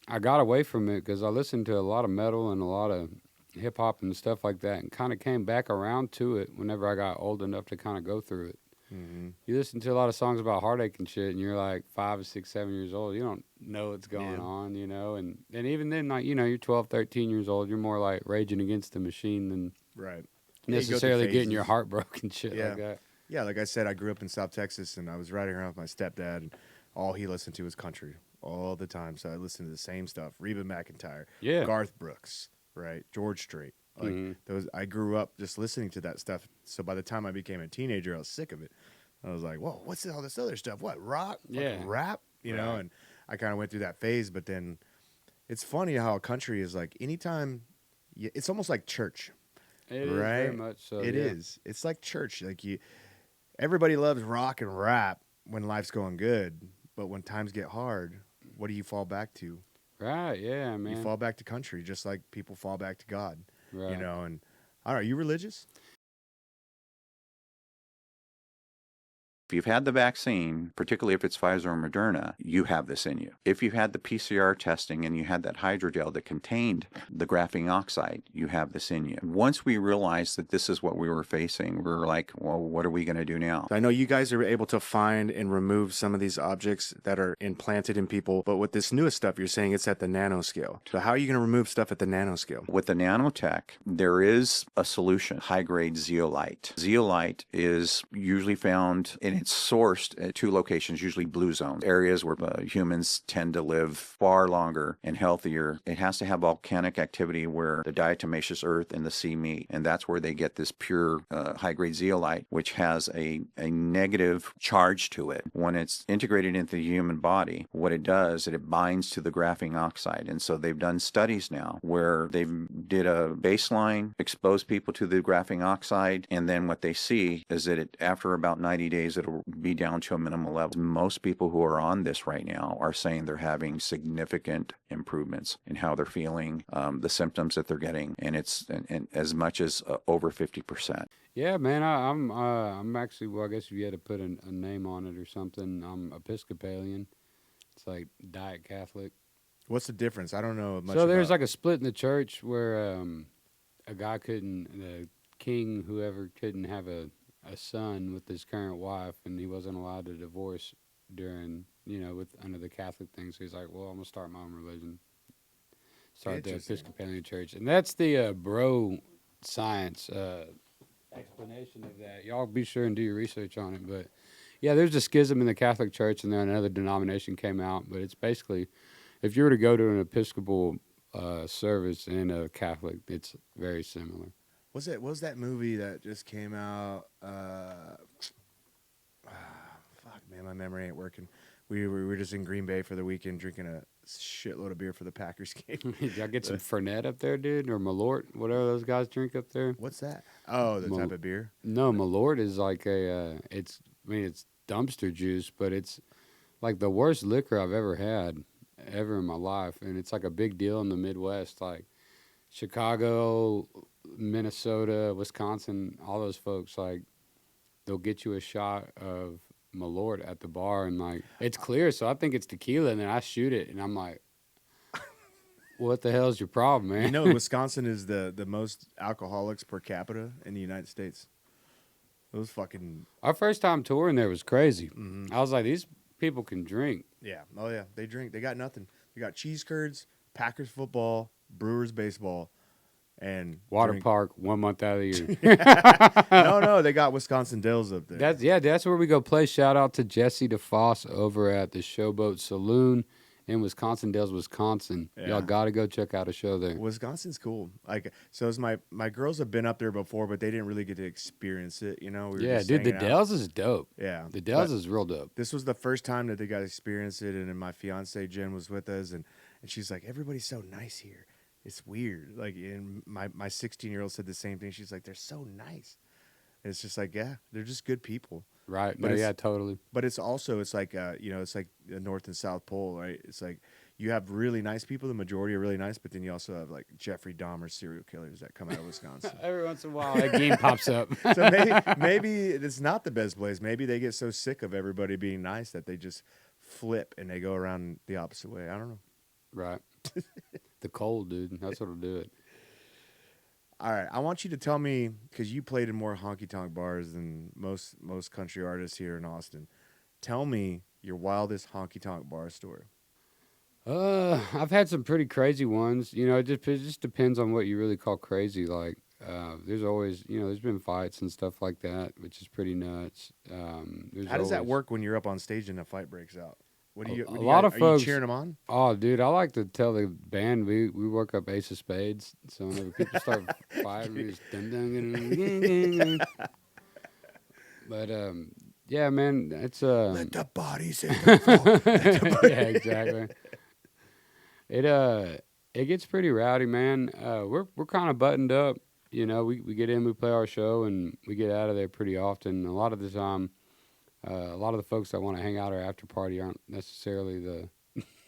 I got away from it because I listened to a lot of metal and a lot of hip hop and stuff like that, and kind of came back around to it whenever I got old enough to kind of go through it. Mhm. You listen to a lot of songs about heartache and shit, and you're like 5, 6, 7 years old. You don't know what's going Yeah. on, and even then, like, you're 12, 13 years old. You're more like Raging Against the Machine than Right. Yeah, you go through necessarily getting your phases. heart broken, shit Yeah. like that. Yeah, like I said, I grew up in South Texas, and I was riding around with my stepdad, and all he listened to was country all the time. So I listened to the same stuff: Reba McEntire, Yeah. Garth Brooks, right, George Strait. Like Mhm. those, I grew up just listening to that stuff. So by the time I became a teenager, I was sick of it. I was like, "Whoa, what's all this other stuff? What rock? Yeah. Fucking rap? You know?" Right. And I kind of went through that phase. But then it's funny how country is like anytime. It's almost like church. It is Right? very much so. It is. It's like church. Like everybody loves rock and rap when life's going good, but when times get hard, what do you fall back to? Right, yeah, man. You fall back to country, just like people fall back to God. Right. You know, and I don't know, are you religious? If you've had the vaccine, particularly if it's Pfizer or Moderna, you have this in you. If you had the PCR testing and you had that hydrogel that contained the graphene oxide, you have this in you. Once we realized that this is what we were facing, we were like, well, what are we going to do now? I know you guys are able to find and remove some of these objects that are implanted in people, but with this newest stuff, you're saying it's at the nanoscale. So how are you going to remove stuff at the nanoscale? With the nanotech, there is a solution, high-grade zeolite. Zeolite is usually found in it's sourced at two locations, usually blue zones, areas where humans tend to live far longer and healthier. It has to have volcanic activity where the diatomaceous earth and the sea meet, and that's where they get this pure high-grade zeolite, which has a negative charge to it. When it's integrated into the human body, what it does is it binds to the graphene oxide, and so they've done studies now where they did a baseline, exposed people to the graphene oxide, and then what they see is that after about 90 days, it'll be down to a minimal level. Most people who are on this right now are saying they're having significant improvements in how they're feeling, the symptoms that they're getting, and it's as much as over 50%. Yeah, man, I'm actually, well, I guess if you had to put a name on it or something, I'm Episcopalian. It's like Diet Catholic. What's the difference? I don't know much. So there's like a split in the church where a guy couldn't, the king, whoever, couldn't have a son with his current wife, and he wasn't allowed to divorce during, under the Catholic thing. So he's like, well, I'm going to start my own religion. Start the Episcopalian Church. And that's the bro science explanation of that. Y'all be sure and do your research on it. But, yeah, there's a schism in the Catholic Church, and then another denomination came out. But it's basically, if you were to go to an Episcopal service and a Catholic, it's very similar. What was that movie that just came out? Fuck, man, my memory ain't working. We were just in Green Bay for the weekend drinking a shitload of beer for the Packers game. Y'all get some Fernet up there, dude, or Malort, whatever those guys drink up there. What's that? Oh, the type of beer? No, Malort is like it's dumpster juice, but it's like the worst liquor I've ever had, ever in my life. And it's like a big deal in the Midwest, like Chicago, Minnesota, Wisconsin, all those folks, like, they'll get you a shot of Malort at the bar, and like, it's clear, so I think it's tequila, and then I shoot it, and I'm like, what the hell's your problem, man? You know, Wisconsin is the most alcoholics per capita in the United States. Those fucking... Our first time touring there was crazy. Mm-hmm. I was like, these people can drink. Yeah. Oh, yeah. They drink. They got nothing. They got cheese curds, Packers football, Brewers baseball, and water park 1 month out of the year. No, they got Wisconsin Dells up there. That's where we go play. Shout out to Jesse DeFoss over at the Showboat Saloon in Wisconsin Dells, Wisconsin. Yeah. Y'all got to go check out a show there. Wisconsin's cool. Like, so it's my girls have been up there before, but they didn't really get to experience it. You know, dude, the Dells is dope. Yeah, the Dells is real dope. This was the first time that they got to experience it, and then my fiance Jen was with us, and she's like, everybody's so nice here. It's weird. Like, and my 16-year-old said the same thing. She's like, they're so nice. And it's just like, yeah, they're just good people. Right. But yeah, totally. But it's also, it's like, it's like the North and South Pole, right? It's like you have really nice people. The majority are really nice, but then you also have like Jeffrey Dahmer serial killers that come out of Wisconsin. Every once in a while, that game pops up. So maybe it's not the best place. Maybe they get so sick of everybody being nice that they just flip and they go around the opposite way. I don't know. Right. The cold, dude. That's what'll do it. All right. I want you to tell me, because you played in more honky-tonk bars than most country artists here in Austin. Tell me your wildest honky-tonk bar story. I've had some pretty crazy ones. You know, it just depends on what you really call crazy. Like, there's always, there's been fights and stuff like that, which is pretty nuts. How does that work when you're up on stage and a fight breaks out? Are you cheering them on? Oh, dude, I like to tell the band we work up Ace of Spades. So whenever people start fighting, we just dun. But yeah, man, it's let the bodies hit the floor. Yeah, exactly. It gets pretty rowdy, man. We're kind of buttoned up. You know, we get in, we play our show, and we get out of there pretty often. A lot of the time. A lot of the folks that want to hang out or after party aren't necessarily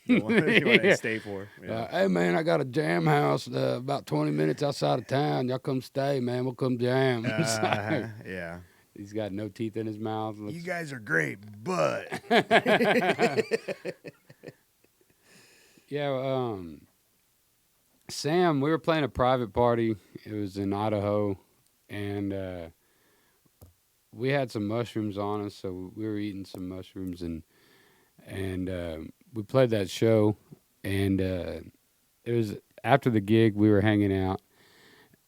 The one you want to Yeah. stay for. Yeah. Hey, man, I got a jam house about 20 minutes outside of town. Y'all come stay, man. We'll come jam. It's like, Yeah. he's got no teeth in his mouth. You guys are great, but Yeah, Sam, we were playing a private party. It was in Idaho, and we had some mushrooms on us, so we were eating some mushrooms, and we played that show, and it was after the gig. We were hanging out,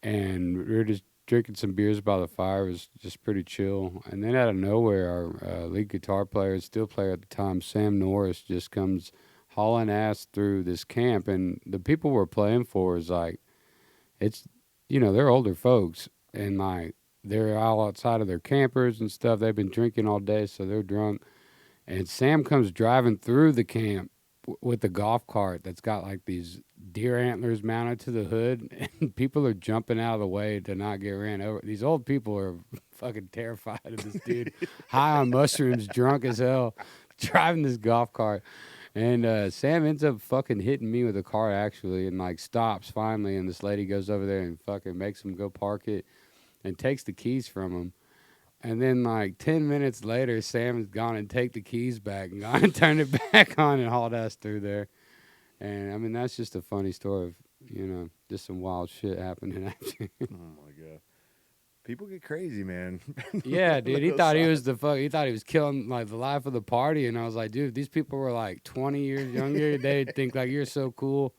and we were just drinking some beers by the fire. It was just pretty chill, and then out of nowhere, our lead guitar player, still player at the time, Sam Norris, just comes hauling ass through this camp, and the people we're playing for is like, it's, they're older folks, and like they're all outside of their campers and stuff. They've been drinking all day, so they're drunk. And Sam comes driving through the camp with a golf cart that's got like these deer antlers mounted to the hood, and people are jumping out of the way to not get ran over. These old people are fucking terrified of this dude, high on mushrooms, drunk as hell, driving this golf cart. And Sam ends up fucking hitting me with a car, actually, and like stops finally. And this lady goes over there and fucking makes him go park it and takes the keys from him. And then like 10 minutes later, Sam is gone and take the keys back and gone and turned it back on and hauled us through there. And I mean, that's just a funny story of, just some wild shit happening after. oh my god, people get crazy, man. Yeah, dude. He thought he was he thought he was killing like the life of the party, and I was like, dude, if these people were like 20 years younger, they'd think like you're so cool,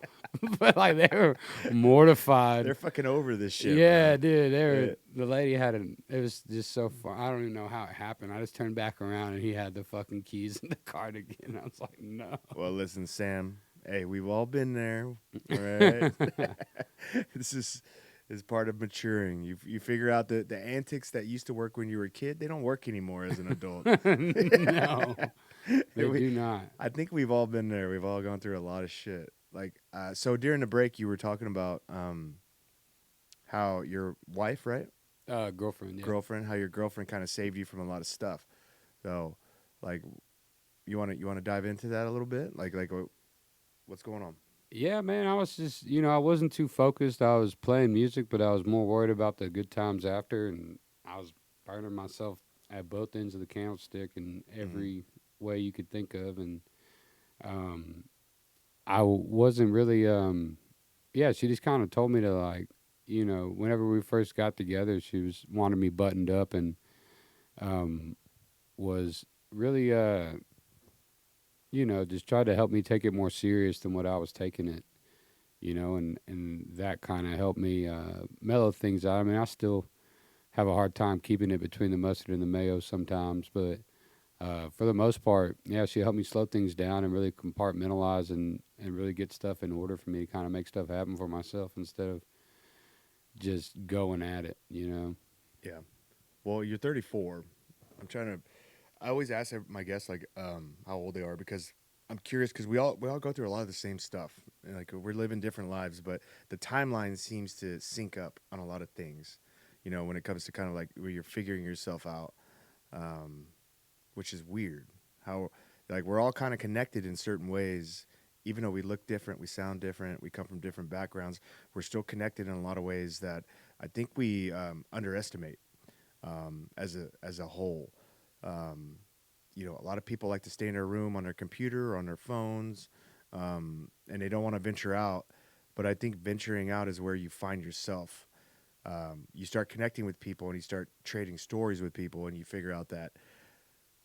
but like they were mortified. They're fucking over this shit. Yeah, bro. dude. They were. Yeah. The lady had it was just so fun. I don't even know how it happened. I just turned back around and he had the fucking keys in the cart again. I was like, no. Well, listen, Sam. Hey, we've all been there. All right. This is part of maturing. You figure out the antics that used to work when you were a kid, they don't work anymore as an adult. No, they do not. I think we've all been there. We've all gone through a lot of shit. Like, so during the break, you were talking about how your wife, right? Girlfriend. Yeah. Girlfriend, how your girlfriend kind of saved you from a lot of stuff. So, like, you want to dive into that a little bit? Like what's going on? Yeah, man. I was just, I wasn't too focused. I was playing music, but I was more worried about the good times after, and I was burning myself at both ends of the candlestick in every way you could think of, and I wasn't really. Yeah, she just kind of told me to like, whenever we first got together, she was wanted me buttoned up, and was really just tried to help me take it more serious than what I was taking it, and that kind of helped me mellow things out. I mean, I still have a hard time keeping it between the mustard and the mayo sometimes, but for the most part, yeah, she helped me slow things down and really compartmentalize and really get stuff in order for me to kind of make stuff happen for myself instead of just going at it, Yeah. Well, you're 34. I always ask my guests like how old they are because I'm curious because we all go through a lot of the same stuff. And, like we're living different lives, but the timeline seems to sync up on a lot of things. When it comes to kind of like where you're figuring yourself out, which is weird. How like we're all kind of connected in certain ways, even though we look different, we sound different, we come from different backgrounds. We're still connected in a lot of ways that I think we underestimate as a whole. A lot of people like to stay in their room on their computer or on their phones, and they don't want to venture out. But I think venturing out is where you find yourself. You start connecting with people and you start trading stories with people and you figure out that,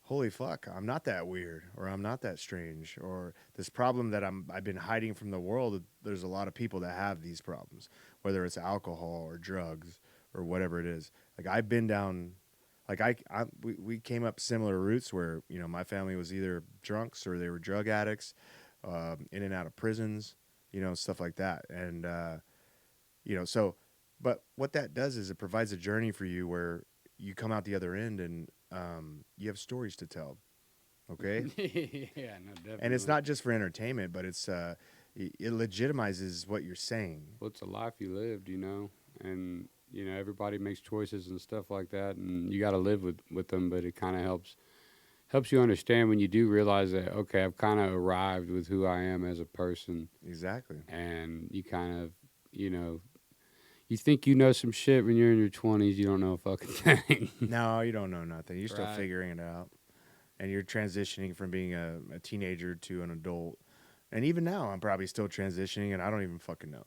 holy fuck, I'm not that weird or I'm not that strange or this problem that I've been hiding from the world. There's a lot of people that have these problems, whether it's alcohol or drugs or whatever it is. Like I've been down. Like we came up similar routes where my family was either drunks or they were drug addicts, in and out of prisons, stuff like that. And but what that does is it provides a journey for you where you come out the other end and you have stories to tell. Okay. Yeah, no, definitely. And it's not just for entertainment, but it legitimizes what you're saying. Well, it's a life you lived, and. Everybody makes choices and stuff like that, and you got to live with them, but it kind of helps, helps you understand when you do realize that, okay, I've kind of arrived with who I am as a person. Exactly. And you kind of, you know, you think you know some shit when you're in your 20s, you don't know a fucking thing. No, you don't know nothing. You're still Right. figuring it out. And you're transitioning from being a teenager to an adult. And even now, I'm probably still transitioning, and I don't even fucking know.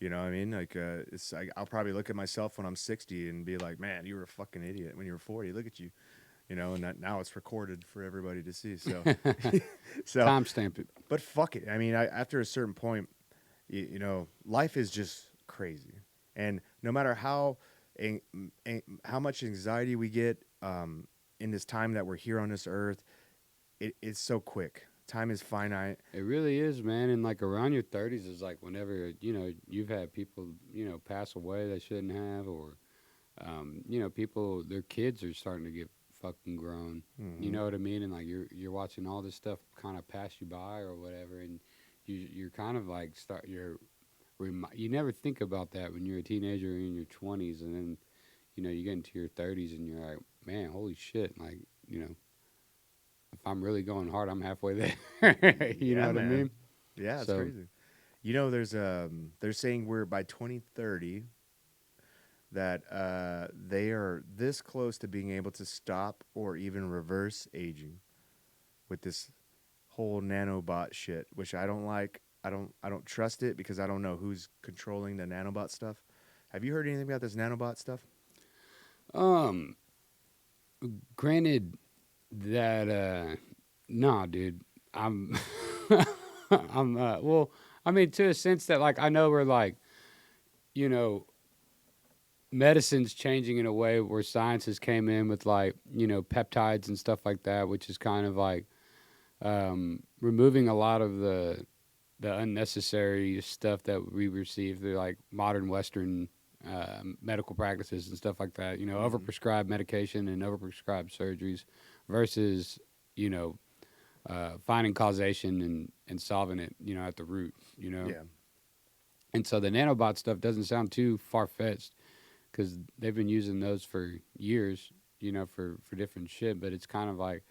You know what I mean? Like, it's like I'll probably look at myself when I'm 60 and be like, man, you were a fucking idiot when you were 40. Look at you. You know, and that, now it's recorded for everybody to see. So, so, Timestamp it. but fuck it. I mean, after a certain point, you know, life is just crazy. And no matter how much anxiety we get in this time that we're here on this earth, it's so quick. Time is finite. It really is, man. And like around your 30s is like whenever, you know, you've had people, you know, pass away they shouldn't have, or, you know, people, their kids are starting to get fucking grown. Mm-hmm. You know what I mean? And like you're watching all this stuff kind of pass you by or whatever, and you're kind of like you never think about that when you're a teenager or in your 20s, and then, you know, you get into your 30s and you're like, man, holy shit, like, you know, if I'm really going hard, I'm halfway there. You know what I mean? Yeah, it's So- crazy. You know, they're saying we're by 2030 that they are this close to being able to stop or even reverse aging with this whole nanobot shit, which I don't like. I don't trust it because I don't know who's controlling the nanobot stuff. Have you heard anything about this nanobot stuff? Granted that, nah, dude, I'm, well, I mean, to a sense that, like, I know we're like, you know, medicine's changing in a way where science has came in with, like, you know, peptides and stuff like that, which is kind of like removing a lot of the unnecessary stuff that we receive through like modern Western medical practices and stuff like that. You know, overprescribed medication and overprescribed surgeries versus, you know, finding causation and solving it, you know, at the root, you know. Yeah. And so the nanobot stuff doesn't sound too far-fetched because they've been using those for years, you know, for different shit. But it's kind of like,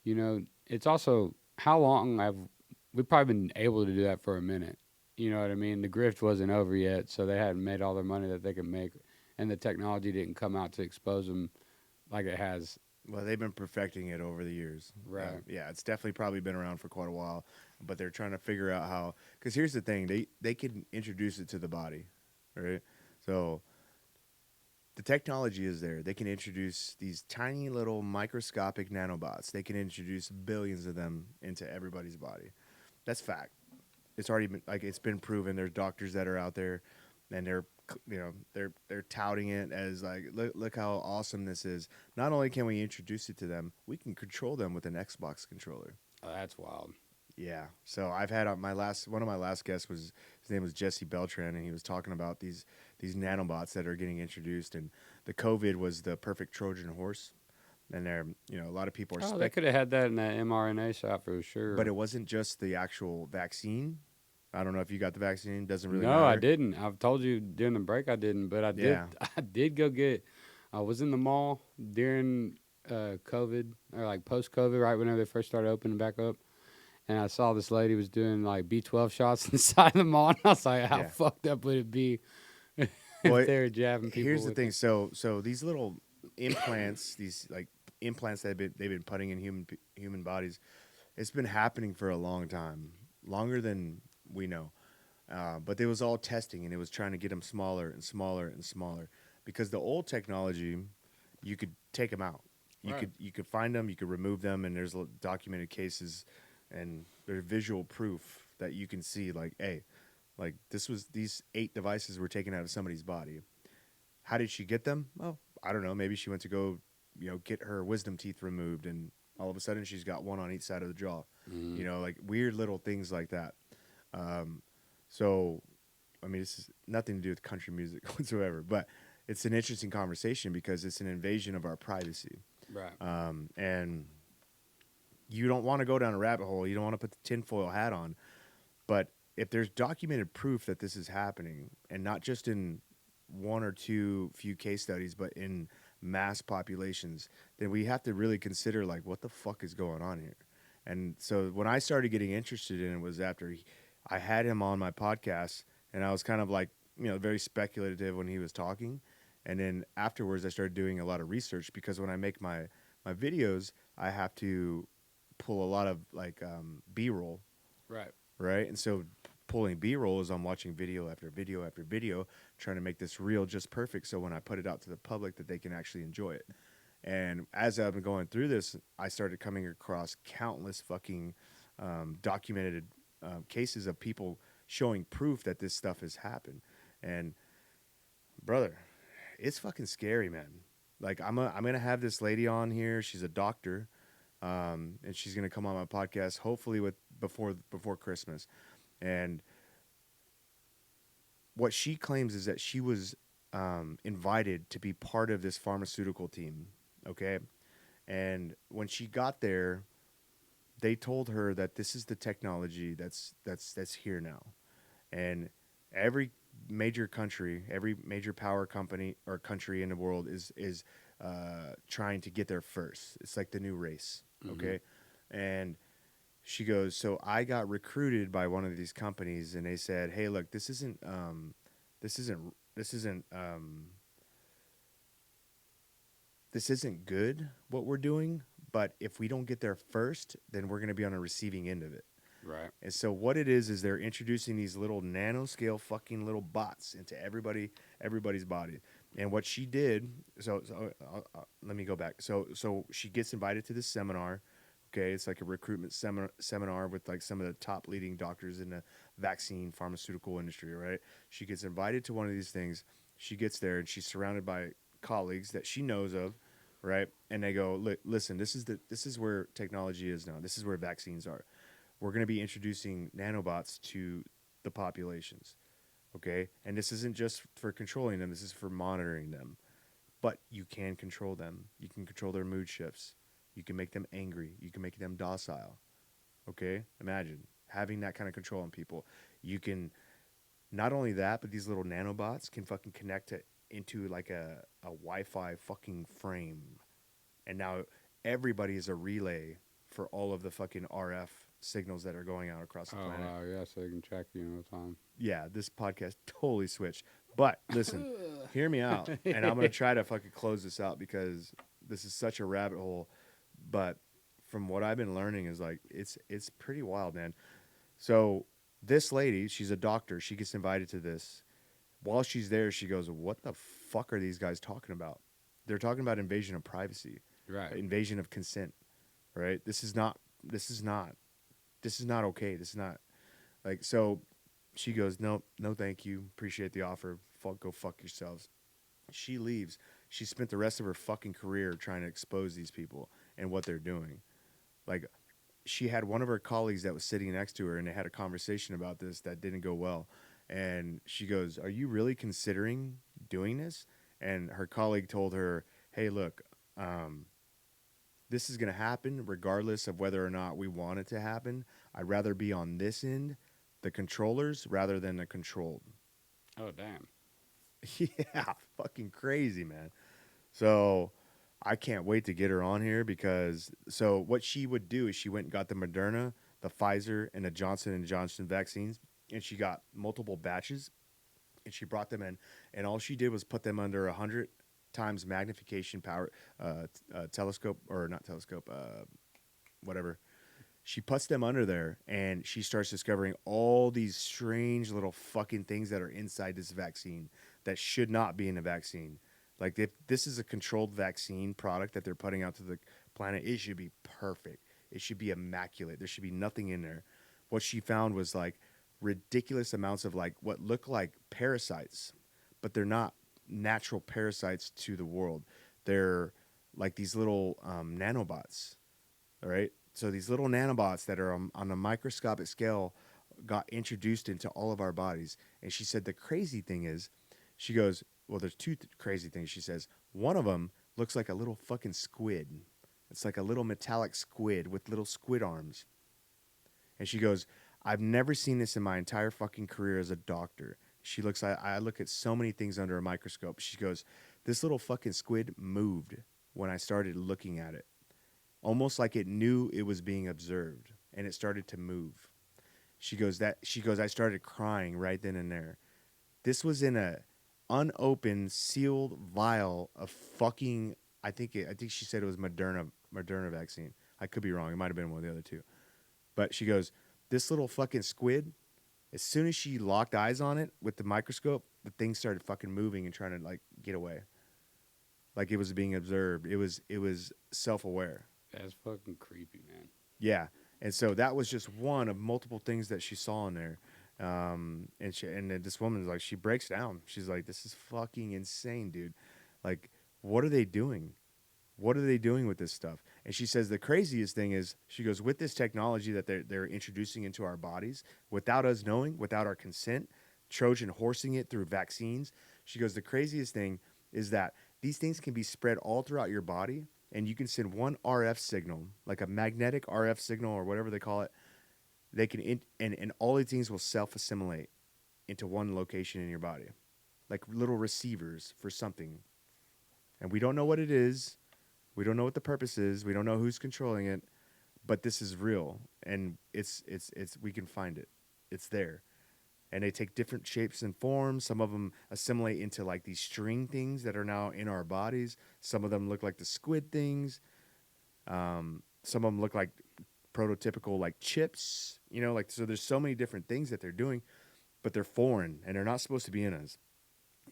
you know, it's also how long we've probably been able to do that for a minute. You know what I mean? The grift wasn't over yet, so they hadn't made all their money that they could make, and the technology didn't come out to expose them like it has. Well, they've been perfecting it over the years. Right. Yeah, it's definitely probably been around for quite a while, but they're trying to figure out how. Because here's the thing: they can introduce it to the body, right? So the technology is there. They can introduce these tiny little microscopic nanobots. They can introduce billions of them into everybody's body. That's fact. It's already been it's been proven. There's doctors that are out there, and they're touting it as like look how awesome this is. Not only can we introduce it to them, we can control them with an Xbox controller. Oh, that's wild. Yeah. So I've had one of my last guests was his name was Jesse Beltran, and he was talking about these nanobots that are getting introduced, and the COVID was the perfect Trojan horse. And they're a lot of people are Oh, they could have had that in that mRNA shot for sure. but it wasn't just the actual vaccine. I don't know if you got the vaccine. Doesn't really No, matter. I didn't. I've told you during the break I didn't, but I did. Yeah. I did go get. I was in the mall during COVID or like post COVID, right whenever they first started opening back up, and I saw this lady was doing like B12 shots inside the mall, and I was like, "How Yeah. fucked up would it be if Well, they were jabbing people?" Here's the with thing. it? So these little implants, these like implants that they've been putting in human bodies, it's been happening for a long time, longer than we know. But it was all testing, and it was trying to get them smaller and smaller and smaller. Because the old technology, you could take them out. You could find them, you could remove them, and there's documented cases, and there's visual proof that you can see. Like, hey, like these 8 devices were taken out of somebody's body. How did she get them? Well, I don't know. Maybe she went to go, get her wisdom teeth removed, and all of a sudden she's got one on each side of the jaw. Like weird little things like that. So, I mean, this is nothing to do with country music whatsoever, but it's an interesting conversation because it's an invasion of our privacy. Right. And you don't want to go down a rabbit hole. You don't want to put the tinfoil hat on. But if there's documented proof that this is happening, and not just in one or two few case studies, but in mass populations, then we have to really consider like what the fuck is going on here. And so when I started getting interested in it was after I had him on my podcast, and I was kind of like, very speculative when he was talking. And then afterwards I started doing a lot of research, because when I make my videos, I have to pull a lot of like B-roll, Right. right? And so pulling B-roll is I'm watching video after video after video, trying to make this reel just perfect, so when I put it out to the public that they can actually enjoy it. And as I've been going through this, I started coming across countless fucking documented cases of people showing proof that this stuff has happened. And brother, it's fucking scary, man. Like I'm gonna have this lady on here. She's a doctor, and she's gonna come on my podcast hopefully before Christmas. And what she claims is that she was invited to be part of this pharmaceutical team. Okay, and when she got there, they told her that this is the technology that's here now, and every major country, every major power company or country in the world is trying to get there first. It's like the new race, okay? And she goes, so I got recruited by one of these companies, and they said, hey, look, this isn't good what we're doing, but if we don't get there first, then we're going to be on the receiving end of it. Right. And so what it is they're introducing these little nanoscale fucking little bots into everybody's body. And what she did, let me go back. So she gets invited to this seminar. Okay, it's like a recruitment seminar with like some of the top leading doctors in the vaccine pharmaceutical industry, right? She gets invited to one of these things. She gets there and she's surrounded by colleagues that she knows of, right? And they go, look, listen, this is where technology is now. This is where vaccines are. We're going to be introducing nanobots to the populations, okay? And this isn't just for controlling them. This is for monitoring them. But you can control them. You can control their mood shifts. You can make them angry. You can make them docile, okay? Imagine having that kind of control on people. You can, not only that, but these little nanobots can fucking connect into like a Wi-Fi fucking frame. And now everybody is a relay for all of the fucking RF signals that are going out across the planet. Oh, wow, yeah, so they can track you in real time. Yeah, this podcast totally switched. But listen, hear me out. And I'm going to try to fucking close this out because this is such a rabbit hole. But from what I've been learning is like, it's pretty wild, man. So this lady, she's a doctor. She gets invited to this. While she's there, she goes, what the fuck are these guys talking about? They're talking about invasion of privacy. Right. Invasion of consent. Right? This is not okay. This is not like, so she goes, no, thank you. Appreciate the offer. Go fuck yourselves. She leaves. She spent the rest of her fucking career trying to expose these people and what they're doing. Like, she had one of her colleagues that was sitting next to her, and they had a conversation about this that didn't go well. And she goes, are you really considering doing this? And her colleague told her, hey, look, this is going to happen regardless of whether or not we want it to happen. I'd rather be on this end, the controllers, rather than the controlled. Oh, damn. Yeah, fucking crazy, man. So I can't wait to get her on here because, so what she would do is she went and got the Moderna, the Pfizer, and the Johnson & Johnson vaccines, and she got multiple batches, and she brought them in, and all she did was put them under 100 times magnification power telescope, or not telescope, whatever. She puts them under there, and she starts discovering all these strange little fucking things that are inside this vaccine that should not be in a vaccine. Like, if this is a controlled vaccine product that they're putting out to the planet, it should be perfect. It should be immaculate. There should be nothing in there. What she found was like ridiculous amounts of like what look like parasites, but they're not natural parasites to the world. They're like these little nanobots, all right? So these little nanobots that are on a microscopic scale got introduced into all of our bodies. And she said the crazy thing is, she goes, well, there's two crazy things. She says, one of them looks like a little fucking squid. It's like a little metallic squid with little squid arms. And she goes, I've never seen this in my entire fucking career as a doctor. She looks like, I look at so many things under a microscope. She goes, This little fucking squid moved when I started looking at it, almost like it knew it was being observed, and it started to move. She goes, I started crying right then and there. This was in a unopened, sealed vial of fucking, I think she said it was Moderna vaccine. I could be wrong. It might have been one of the other two. But she goes, this little fucking squid, as soon as she locked eyes on it with the microscope, the thing started fucking moving and trying to like get away. Like it was being observed. It was self-aware. That's fucking creepy, man. Yeah. And so that was just one of multiple things that she saw in there. And then this woman's like, she breaks down. She's like, this is fucking insane, dude. Like, what are they doing? What are they doing with this stuff? And she says the craziest thing is, she goes, with this technology that they're introducing into our bodies without us knowing, without our consent, Trojan horsing it through vaccines. She goes, the craziest thing is that these things can be spread all throughout your body, and you can send one RF signal, like a magnetic RF signal or whatever they call it. They can, and all these things will self-assimilate into one location in your body, like little receivers for something. And we don't know what it is. We don't know what the purpose is. We don't know who's controlling it, but this is real, and it's we can find it. It's there. And they take different shapes and forms. Some of them assimilate into like these string things that are now in our bodies. Some of them look like the squid things. Some of them look like prototypical like chips, you know, like, so there's so many different things that they're doing, but they're foreign and they're not supposed to be in us.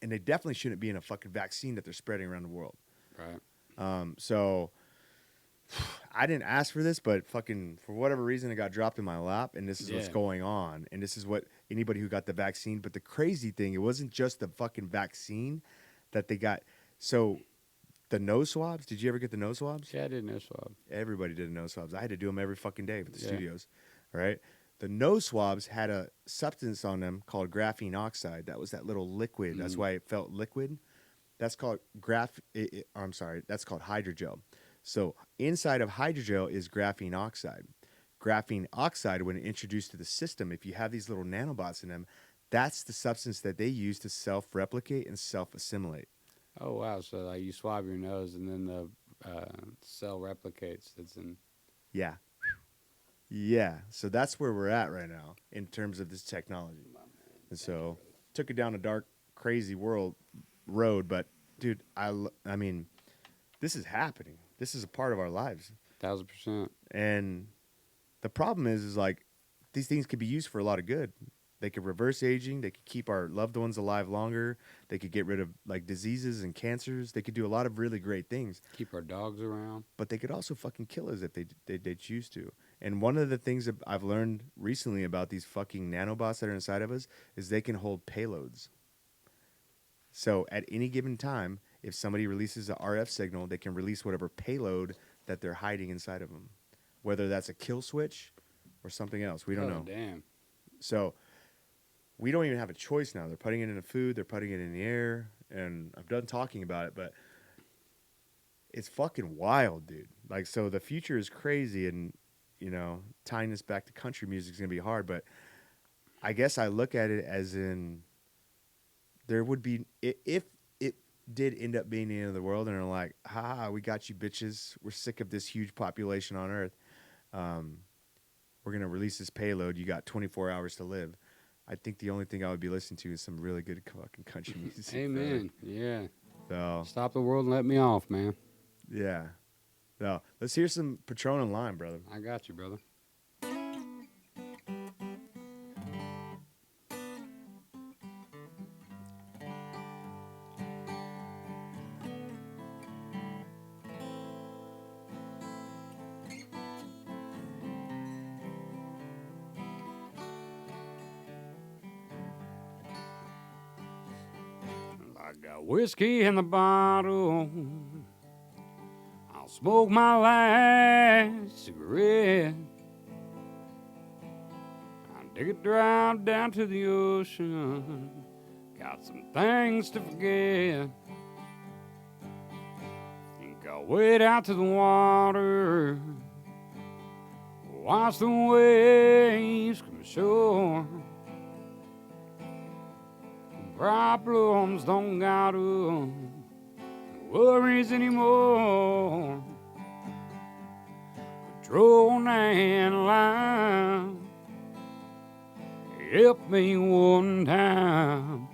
And they definitely shouldn't be in a fucking vaccine that they're spreading around the world. Right. So I didn't ask for this, but fucking for whatever reason it got dropped in my lap, and this is what's going on. And this is what anybody who got the vaccine, but the crazy thing, it wasn't just the fucking vaccine that they got. So the nose swabs, did you ever get the nose swabs? Yeah, I did nose swab. Everybody did nose swabs. I had to do them every fucking day with the studios, right? The nose swabs had a substance on them called graphene oxide. That was that little liquid. That's why it felt liquid. That's called that's called hydrogel. So inside of hydrogel is graphene oxide. Graphene oxide, when introduced to the system, if you have these little nanobots in them, that's the substance that they use to self-replicate and self-assimilate. Oh, wow. So like you swab your nose and then the cell replicates. That's in. Yeah. Yeah. So that's where we're at right now in terms of this technology. And so took it down a dark, crazy road, but dude, I mean, this is happening. This is a part of our lives. 1,000%. And the problem is like these things could be used for a lot of good. They could reverse aging. They could keep our loved ones alive longer. They could get rid of like diseases and cancers. They could do a lot of really great things. Keep our dogs around. But they could also fucking kill us if they choose to. And one of the things that I've learned recently about these fucking nanobots that are inside of us is they can hold payloads. So at any given time, if somebody releases an RF signal, they can release whatever payload that they're hiding inside of them, whether that's a kill switch or something else. We don't know. Damn. So we don't even have a choice now. They're putting it in the food. They're putting it in the air. And I'm done talking about it, but it's fucking wild, dude. Like, so the future is crazy, and, you know, tying this back to country music is going to be hard, but I guess I look at it as in there would be, if it did end up being the end of the world and they're like, we got you bitches. We're sick of this huge population on Earth. We're going to release this payload. You got 24 hours to live. I think the only thing I would be listening to is some really good fucking country music. Amen. Yeah. So Stop the world and let me off, man. yeah. So let's hear some Patron and Lime, brother. I got you, brother. I got whiskey in the bottle. I'll smoke my last cigarette. I'll dig it drive down to the ocean. Got some things to forget. Think I'll wade out to the water. Watch the waves come ashore. Problems don't gotta worries anymore. Patrolling that line, help me one time.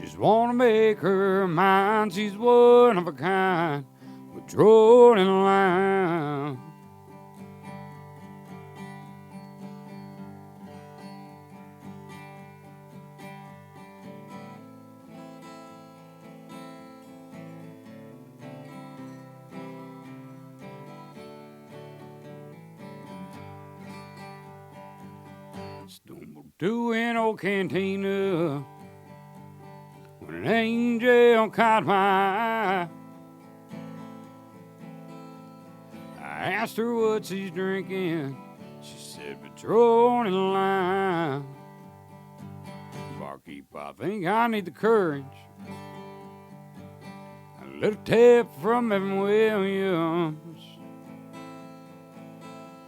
Just wanna make her mine. She's one of a kind. Patrolling line. Stumbled to an old cantina when an angel caught my eye. I asked her what she's drinking. She said patrolling line. Barkeep, I think I need the courage. A little tip from Evan Williams.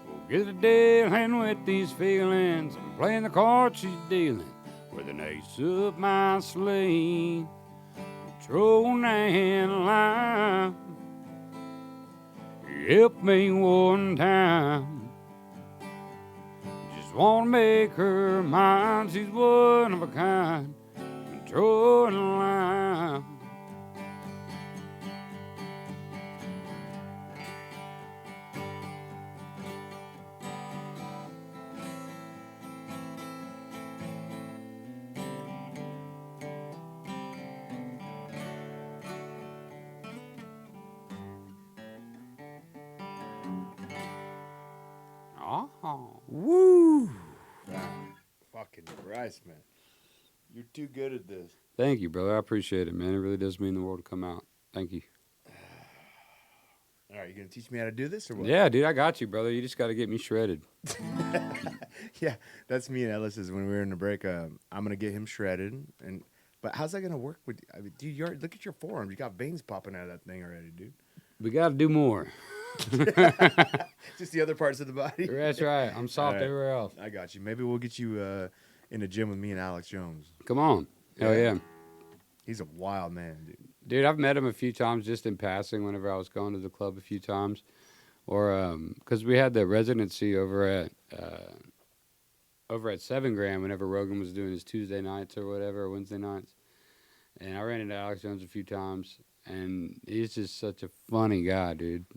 We'll get a dealing with these feelings. I'm playing the card she's dealing with an ace up my sleeve. Patrolling that line. Help me one time. Just wanna make her mine. She's one of a kind. Controlling the line. Oh. Woo! Fucking Christ, man. You're too good at this. Thank you, brother. I appreciate it, man. It really does mean the world to come out. Thank you. All right, you gonna teach me how to do this or what? Yeah, dude, I got you, brother. You just got to get me shredded. Yeah, that's me and Ellis. Is when we were in the break. I'm gonna get him shredded, but how's that gonna work with? I mean, dude, look at your forearms. You got veins popping out of that thing already, dude. We got to do more. Just the other parts of the body. That's right. I'm soft All right. everywhere else. I got you. Maybe we'll get you in the gym with me and Alex Jones. Come on. Hell yeah. He's a wild man, dude. Dude, I've met him a few times just in passing whenever I was going to the club a few times. Or, because we had the residency over at 7 Grand whenever Rogan was doing his Tuesday nights or whatever, or Wednesday nights. And I ran into Alex Jones a few times. And he's just such a funny guy, dude.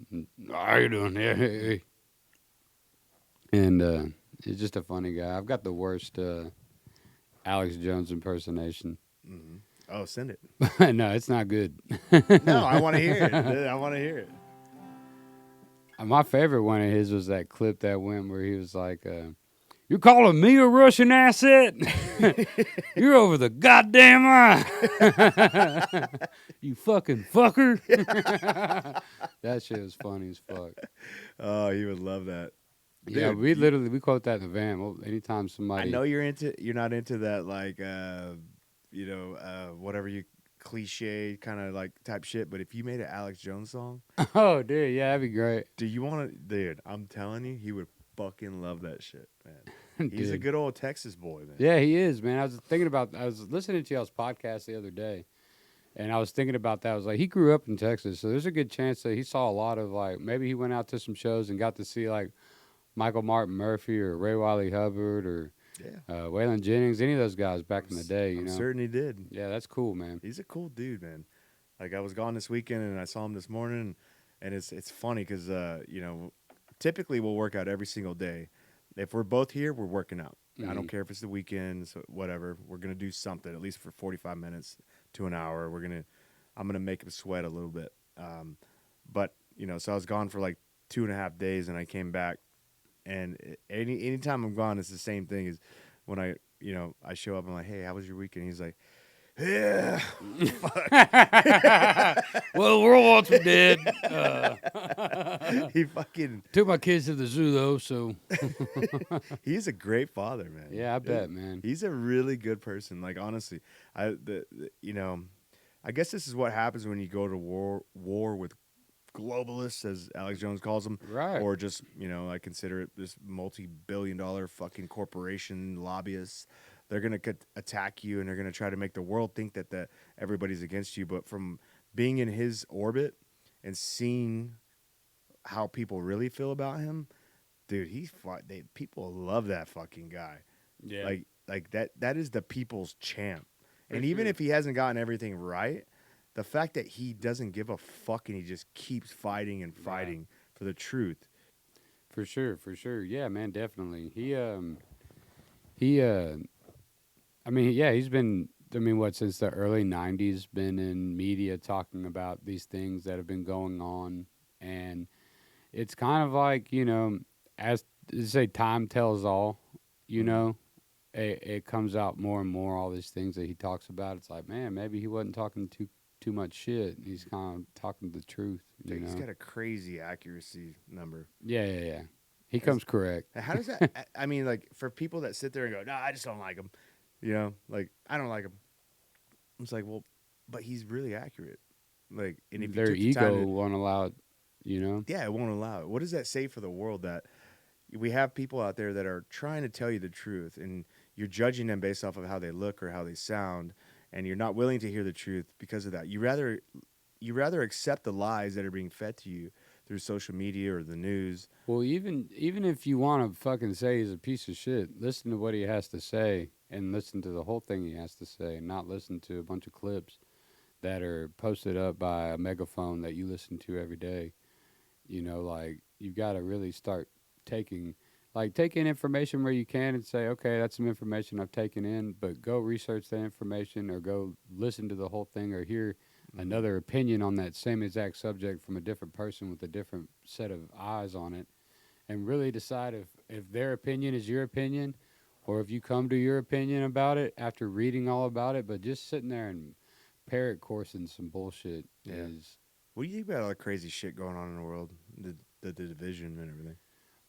How you doing? Yeah, hey. And he's just a funny guy. I've got the worst Alex Jones impersonation. Mm-hmm. Oh, send it. No, it's not good. No, I want to hear it. I want to hear it. My favorite one of his was that clip that went where he was like, "You're calling me a Russian asset? You're over the goddamn line. You fucking fucker." That shit was funny as fuck. Oh, he would love that. Dude, yeah, we quote that in the van. Well, anytime somebody. I know you're not into that like whatever you cliche kind of like type shit, but if you made an Alex Jones song, Oh, dude, yeah, that'd be great. do you want to? Dude, I'm telling you, he would fucking love that shit, man. He's a Dude. good old Texas boy, man. Yeah, he is, man. I was listening to y'all's podcast the other day, and I was thinking about that. I was like, he grew up in Texas, so there's a good chance that he saw a lot of, like, maybe he went out to some shows and got to see, like, Michael Martin Murphy or Ray Wiley Hubbard or Waylon Jennings, any of those guys back in the day, you I'm know? certain he did. Yeah, that's cool, man. He's a cool dude, man. Like, I was gone this weekend, and I saw him this morning, and it's funny because, typically we'll work out every single day. If we're both here, we're working out. I don't care if it's the weekend, so whatever. We're going to do something, at least for 45 minutes to an hour. I'm going to make him sweat a little bit. But, so I was gone for like 2.5 days, and I came back. And anytime I'm gone, it's the same thing as when I show up, I'm like, "Hey, how was your weekend?" He's like, "Yeah." Well, World War II dead. He fucking Took my kids to the zoo, though, so. he's a great father, man. Yeah, I bet, man. He's a really good person. Like, honestly, I guess this is what happens when you go to war with globalists, as Alex Jones calls them, Right. or just I consider it this multi-billion-dollar fucking corporation lobbyists. They're gonna attack you, and they're gonna try to make the world think that everybody's against you. But from being in his orbit and seeing how people really feel about him, dude, people love that fucking guy. Yeah. Like that is the people's champ. For And even sure. if he hasn't gotten everything right, the fact that he doesn't give a fuck and he just keeps fighting and fighting for the truth. For sure. Yeah, man, definitely. I mean, yeah, he's been, I mean, what, since the early 90s, been in media talking about these things that have been going on. And it's kind of like, you know, as they say, time tells all, you know, it comes out more and more, all these things that he talks about. It's like, man, maybe he wasn't talking too much shit. He's kind of talking the truth, you Dude, know? he's got a crazy accuracy number. Yeah. He comes correct. How does that? I mean, like for people that sit there and go, "No, I just don't like him," you know, like I don't like him. It's like, well, but he's really accurate. Like, and if you Their took the time ego to, won't allow it, you know? yeah, it won't allow it. What does that say for the world that we have people out there that are trying to tell you the truth, and you're judging them based off of how they look or how they sound, and you're not willing to hear the truth because of that. You rather accept the lies that are being fed to you through social media or the news. Well, even if you want to fucking say he's a piece of shit, listen to what he has to say and listen to the whole thing he has to say, and not listen to a bunch of clips that are posted up by a megaphone that you listen to every day. You know, like you've got to really start taking information where you can and say, okay, that's some information I've taken in, but go research that information or go listen to the whole thing or hear another opinion on that same exact subject from a different person with a different set of eyes on it, and really decide if their opinion is your opinion or if you come to your opinion about it after reading all about it. But just sitting there and parrot coursing some bullshit is... What do you think about all the crazy shit going on in the world, the division and everything?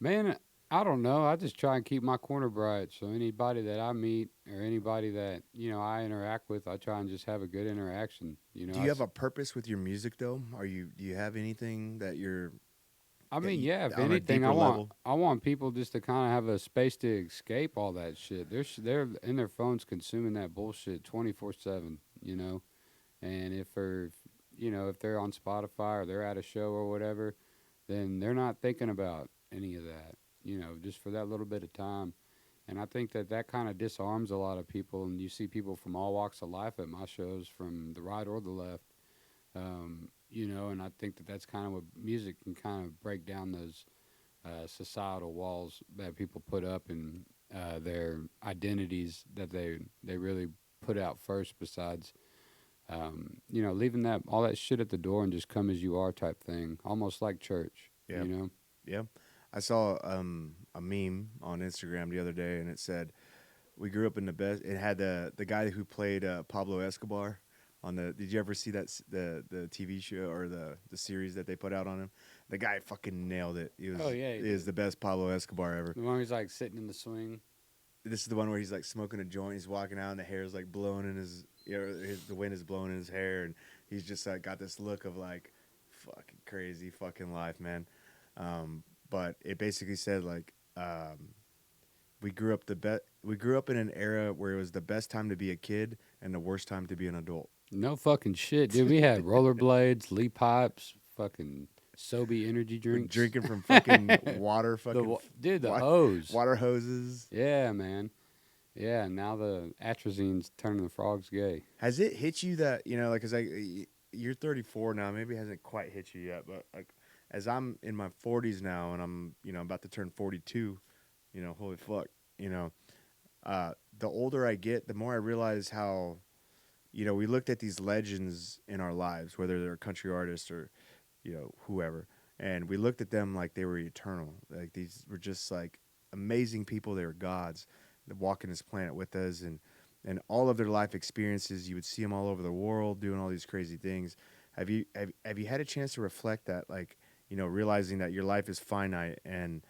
Man, I don't know. I just try and keep my corner bright. So anybody that I meet or anybody that, you know, I interact with, I try and just have a good interaction. You know, Do you have a purpose with your music though? Do you have anything that you're? I mean, yeah. If on a anything, deeper level? I want people just to kind of have a space to escape all that shit. They're in their phones consuming that bullshit 24/7. You know, and if they're on Spotify or they're at a show or whatever, then they're not thinking about any of that. You know, just for that little bit of time. And I think that kind of disarms a lot of people. And you see people from all walks of life at my shows, from the right or the left. You know, and I think that's kind of what music can kind of break down those societal walls that people put up and their identities that they really put out first. Besides, you know, leaving all that shit at the door and just come as you are type thing, almost like church. Yeah. You know. Yeah. I saw a meme on Instagram the other day, and it said, "We grew up in the best." It had the guy who played Pablo Escobar on the. Did you ever see that the TV show or the series that they put out on him? The guy fucking nailed it. He was, he is the best Pablo Escobar ever. The one where he's like sitting in the swing. This is the one where he's like smoking a joint. He's walking out, and the hair is like blowing in his. The wind is blowing in his hair, and he's just like got this look of like, fucking crazy fucking life, man. But it basically said like, we grew up in an era where it was the best time to be a kid and the worst time to be an adult. No fucking shit, dude. We had rollerblades, leaf pipes, fucking Sobe energy drinks. Drinking from fucking water, fucking the hose, water hoses. Yeah, man. Yeah, now the atrazine's turning the frogs gay. Has it hit you that, you know, like, cause you're 34 now, maybe it hasn't quite hit you yet, but like, as I'm in my 40s now and I'm, you know, about to turn 42, you know, holy fuck, you know, the older I get, the more I realize how, you know, we looked at these legends in our lives, whether they're country artists or, you know, whoever, and we looked at them like they were eternal. Like these were just like amazing people. They were gods that walking this planet with us, and all of their life experiences. You would see them all over the world doing all these crazy things. Have you had a chance to reflect that, like, you know, realizing that your life is finite and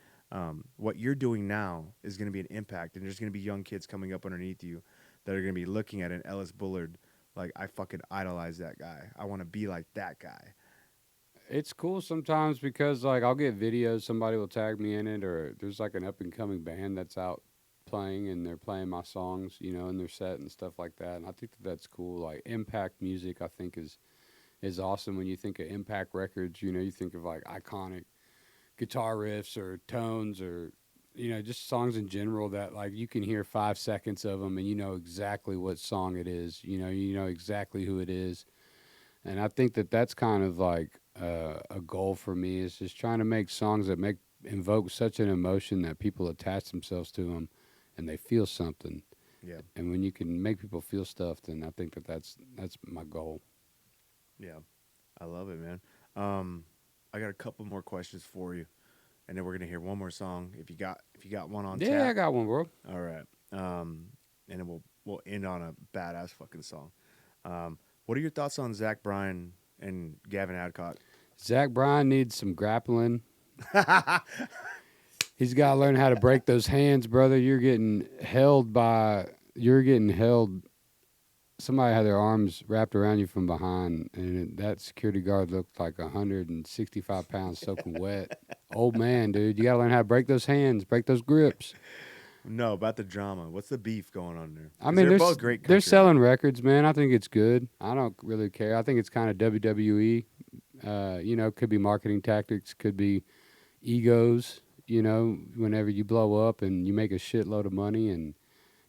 what you're doing now is going to be an impact, and there's going to be young kids coming up underneath you that are going to be looking at an Ellis Bullard like, I fucking idolize that guy. I want to be like that guy. It's cool sometimes because, like, I'll get videos, somebody will tag me in it, or there's like an up and coming band that's out playing and they're playing my songs, you know, in their set and stuff like that. And I think that's cool. Like, impact music, I think, is is awesome. When you think of Impact Records, you know, you think of like iconic guitar riffs or tones or, you know, just songs in general that like you can hear 5 seconds of them and you know exactly what song it is. You know exactly who it is. And I think that that's kind of like a goal for me is just trying to make songs that invoke such an emotion that people attach themselves to them and they feel something. Yeah. And when you can make people feel stuff, then I think that that's my goal. Yeah. I love it, man. I got a couple more questions for you, and then we're gonna hear one more song. If you got one on Yeah, I tap. got one, bro. All right. And then we'll end on a badass fucking song. What are your thoughts on Zach Bryan and Gavin Adcock? Zach Bryan needs some grappling. He's got to learn how to break those hands, brother. You're getting held. Somebody had their arms wrapped around you from behind, and that security guard looked like 165 pounds soaking wet. Old man, dude. You got to learn how to break those hands, break those grips. No, about the drama. What's the beef going on there? I mean, they're both great. They're Country selling records, man. I think it's good. I don't really care. I think it's kind of WWE. You know, could be marketing tactics, could be egos. You know, whenever you blow up and you make a shitload of money and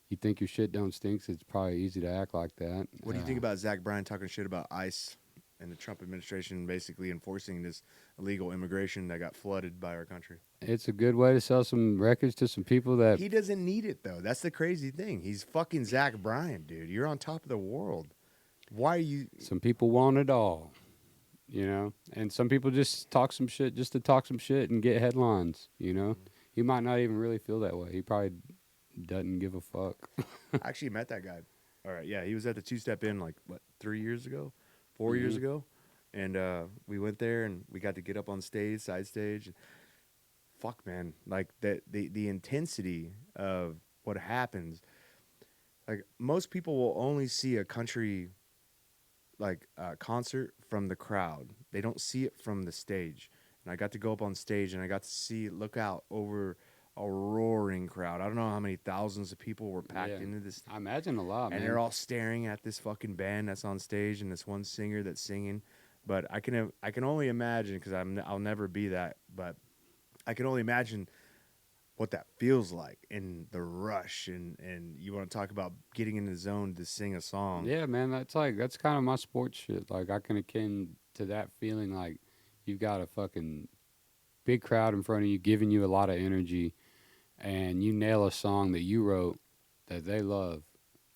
you think your shit don't stink, it's probably easy to act like that. What do you think about Zach Bryan talking shit about ICE and the Trump administration basically enforcing this illegal immigration that got flooded by our country? It's a good way to sell some records to some people that... He doesn't need it, though. That's the crazy thing. He's fucking Zach Bryan, dude. You're on top of the world. Why are you... Some people want it all, you know? And some people just talk some shit just to talk some shit and get headlines, you know? He might not even really feel that way. He probably doesn't give a fuck. I actually met that guy. All right, yeah. He was at the Two-Step Inn, like, what, 3 years ago? 4 years ago? And we went there, and we got to get up on stage, side stage. Fuck, man. Like, the intensity of what happens. Like, most people will only see a country, like, concert from the crowd. They don't see it from the stage. And I got to go up on stage, and I got to look out over a roaring crowd. I don't know how many thousands of people were packed into this. I imagine a lot, and man. they're all staring at this fucking band that's on stage and this one singer that's singing. But I can only imagine, because I'll never be that, but I can only imagine what that feels like and the rush and you want to talk about getting in the zone to sing a song. Yeah, man, that's kind of my sports shit. Like, I can akin to that feeling like you've got a fucking big crowd in front of you giving you a lot of energy, and you nail a song that you wrote that they love,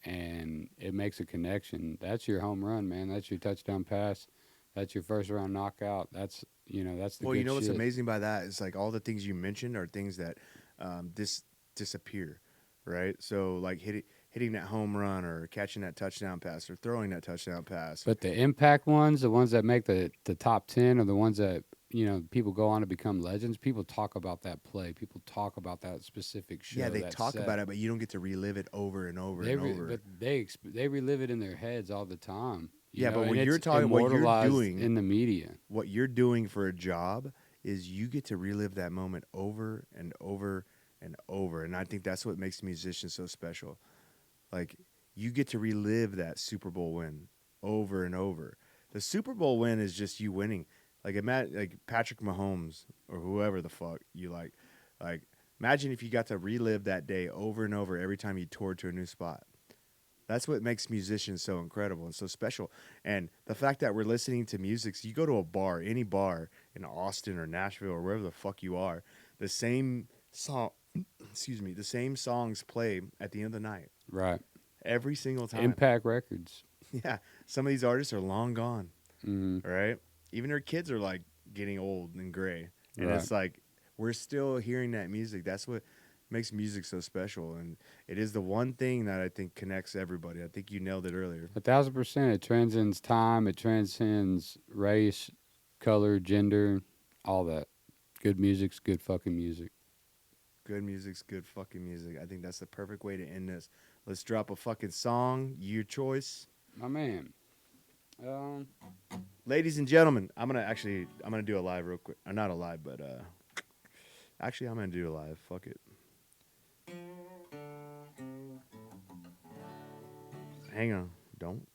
and it makes a connection. That's your home run, man. That's your touchdown pass. That's your first round knockout. That's the Well, you know what's shit. amazing by that is like all the things you mentioned are things that disappear, right? So like hitting that home run or catching that touchdown pass or throwing that touchdown pass. But the impact ones, the ones that make the top 10, are the ones that, you know, people go on to become legends. People talk about that play. People talk about that specific show. Yeah, they talk about it, but you don't get to relive it over and over and over. But they relive it in their heads all the time. Yeah, know? but when And you're it's talking, what you're immortalized doing in the media. What you're doing for a job is you get to relive that moment over and over and over. And I think that's what makes musicians so special. Like, you get to relive that Super Bowl win over and over. The Super Bowl win is just you winning. Like, imagine, like Patrick Mahomes or whoever the fuck you like. Like, imagine if you got to relive that day over and over every time you toured to a new spot. That's what makes musicians so incredible and so special. And the fact that we're listening to music, so you go to a bar, any bar in Austin or Nashville or wherever the fuck you are, the same song, the same songs play at the end of the night. Right. Every single time. Impact Records. Yeah. Some of these artists are long gone. Mm-hmm. Right? Even their kids are like getting old and gray. And Right. it's like, we're still hearing that music. That's what makes music so special, and it is the one thing that I think connects everybody. I think you nailed it earlier. 1,000%. It transcends time. It transcends race, color, gender, all that. Good music's good fucking music. Good music's good fucking music. I think that's the perfect way to end this. Let's drop a fucking song. Your choice. My man. Ladies and gentlemen, I'm gonna do a live real quick. Not a live, but actually I'm gonna do a live. Fuck it. Hang on. Don't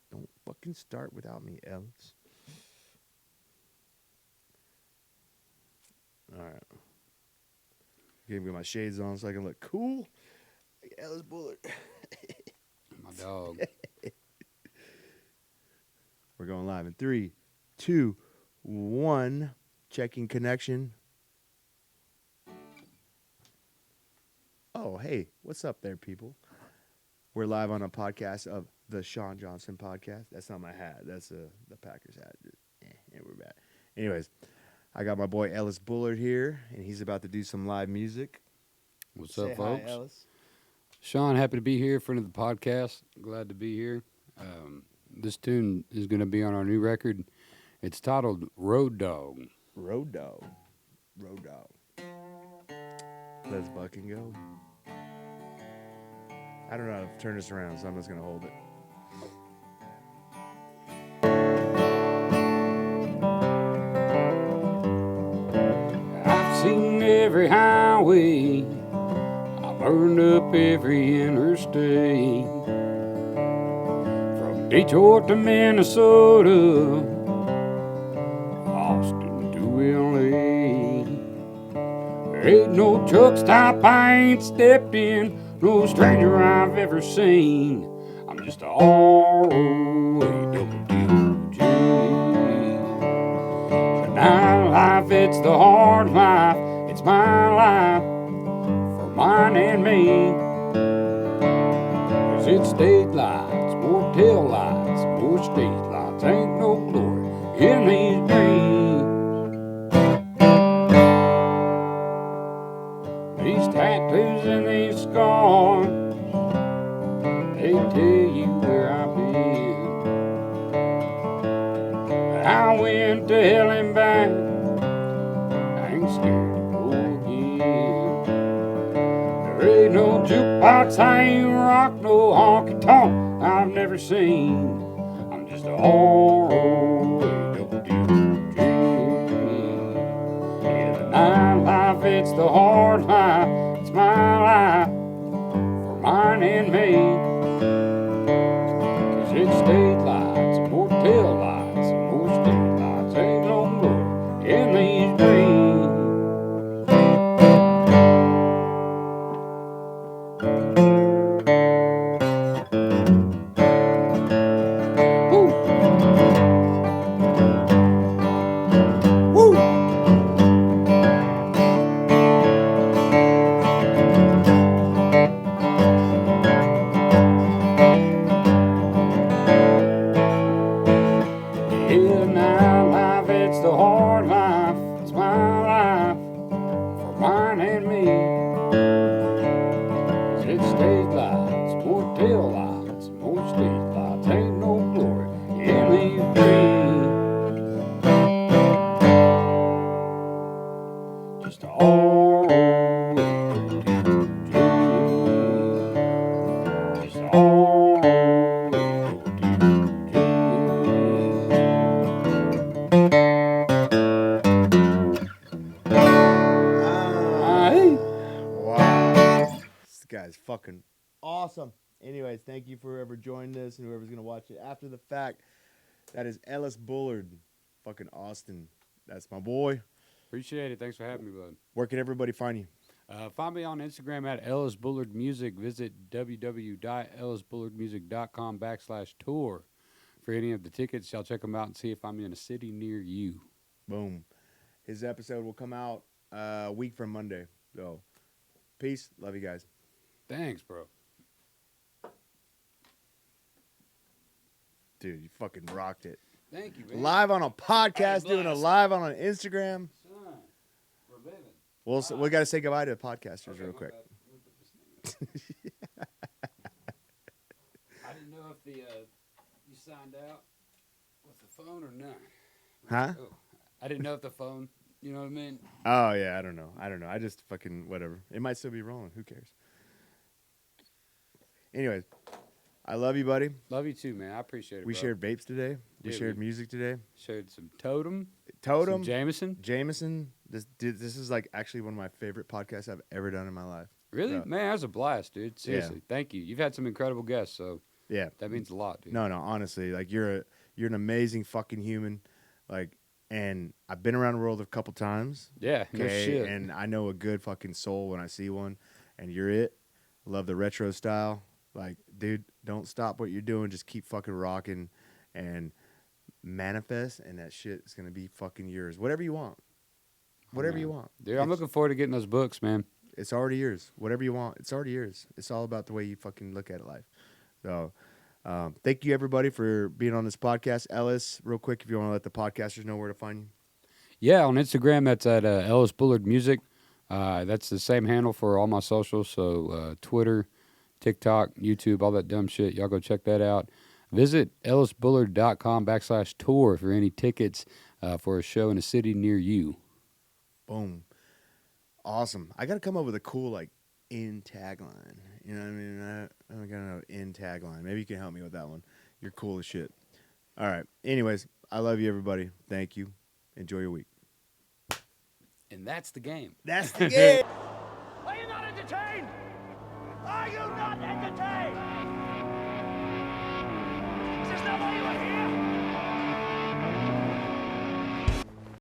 fucking start without me, Ellis. Get my shades on so I can look cool. Like Ellis Bullard. My dog. We're going live in 3, 2, 1. Checking connection. Oh, hey, what's up there, people? We're live on a podcast of the Shawn Johnson podcast. That's not my hat. That's the Packers hat. And we're back. Anyways, I got my boy Ellis Bullard here, and he's about to do some live music. What's Say up, folks? Hi, Ellis. Shawn, happy to be here, friend of the podcast. Glad to be here. This tune is going to be on our new record. It's titled Road Dog. Road Dog. Road Dog. Let's fucking go. I don't know how to turn this around, so I'm just going to hold it. I've seen every highway. I burned up every interstate. From Detroit to Minnesota, Austin to L.A. There ain't no truck stop I ain't stepped in, no stranger I've ever seen. I'm just a R-O-A-W-G. The nightlife, it's the hard life. It's my life, for mine and me. 'Cause it's state lights, more tail lights, more state lights. Ain't no glory in these dreams. These tattoos and these scars, they tell you where I've been. I went to hell and back, I ain't scared to go again. There ain't no jukebox, I ain't rock, no honky-tonk I've never seen. I'm just a R-O-A-W-G. Yeah, the nightlife, it's the hard life. It's my life, for mine and me. 'Cause it's state lights, more tail lights, more state lights. Ain't no glory in these dreams. Woo! Woo! Yeah, nightlife, it's the hard life. It's my life, for mine and me. 'Cause it's state lights, more tail lights, more state lights. Ain't no glory in these dreams. Just R-O-A-W-G. Just R-O-A-W-G. Wow. This guy's fucking awesome. Anyways, thank you for whoever joined this and whoever's going to watch it after the fact. That is Ellis Bullard. Fucking Austin. That's my boy. Appreciate it. Thanks for having me, bud. Where can everybody find you? Find me on Instagram at Ellis Bullard Music. Visit www.ellisbullardmusic.com/tour for any of the tickets. Y'all check them out and see if I'm in a city near you. Boom. His episode will come out a week from Monday. So, peace. Love you guys. Thanks, bro. Dude, you fucking rocked it. Thank you, man. Live on a podcast, doing a blast. live on an Instagram. Son, we're living. We got to say goodbye to the podcasters real quick. I didn't know if you signed out with the phone or not. Huh? Oh, I didn't know if the phone, you know what I mean? Oh, yeah, I don't know. I just fucking whatever. It might still be rolling. Who cares? Anyways, I love you, buddy. Love you too, man. I appreciate it. We bro. shared vapes today. We Yeah, shared music today. Shared some Totem. Totem. Some Jameson. Jameson. This is like actually one of my favorite podcasts I've ever done in my life. Really? Yeah. Man, that was a blast, dude. Seriously. Thank you. You've had some incredible guests, so Yeah. that means a lot, dude. No, honestly, like you're an amazing fucking human. Like and I've been around the world a couple times. Yeah, no shit. And I know a good fucking soul when I see one, and you're it. Love the retro style. Like, dude, don't stop what you're doing. Just keep fucking rocking and manifest, and that shit is gonna be fucking yours. Whatever you want. Whatever you want. Dude, I'm looking forward to getting those books, man. It's already yours. Whatever you want, it's already yours. It's all about the way you fucking look at life. So, thank you everybody for being on this podcast. Ellis, real quick, if you want to let the podcasters know where to find you. Yeah, on Instagram, that's at Ellis Bullard Music. That's the same handle for all my socials. So Twitter, TikTok, YouTube, all that dumb shit. Y'all go check that out. Visit ellisbullard.com/tour for any tickets for a show in a city near you. Boom. Awesome. I got to come up with a cool, like, in tagline. You know what I mean? I don't got no in tagline. Maybe you can help me with that one. You're cool as shit. All right. Anyways, I love you, everybody. Thank you. Enjoy your week. And that's the game. That's the game. Are you not entertained? Are you not entertained?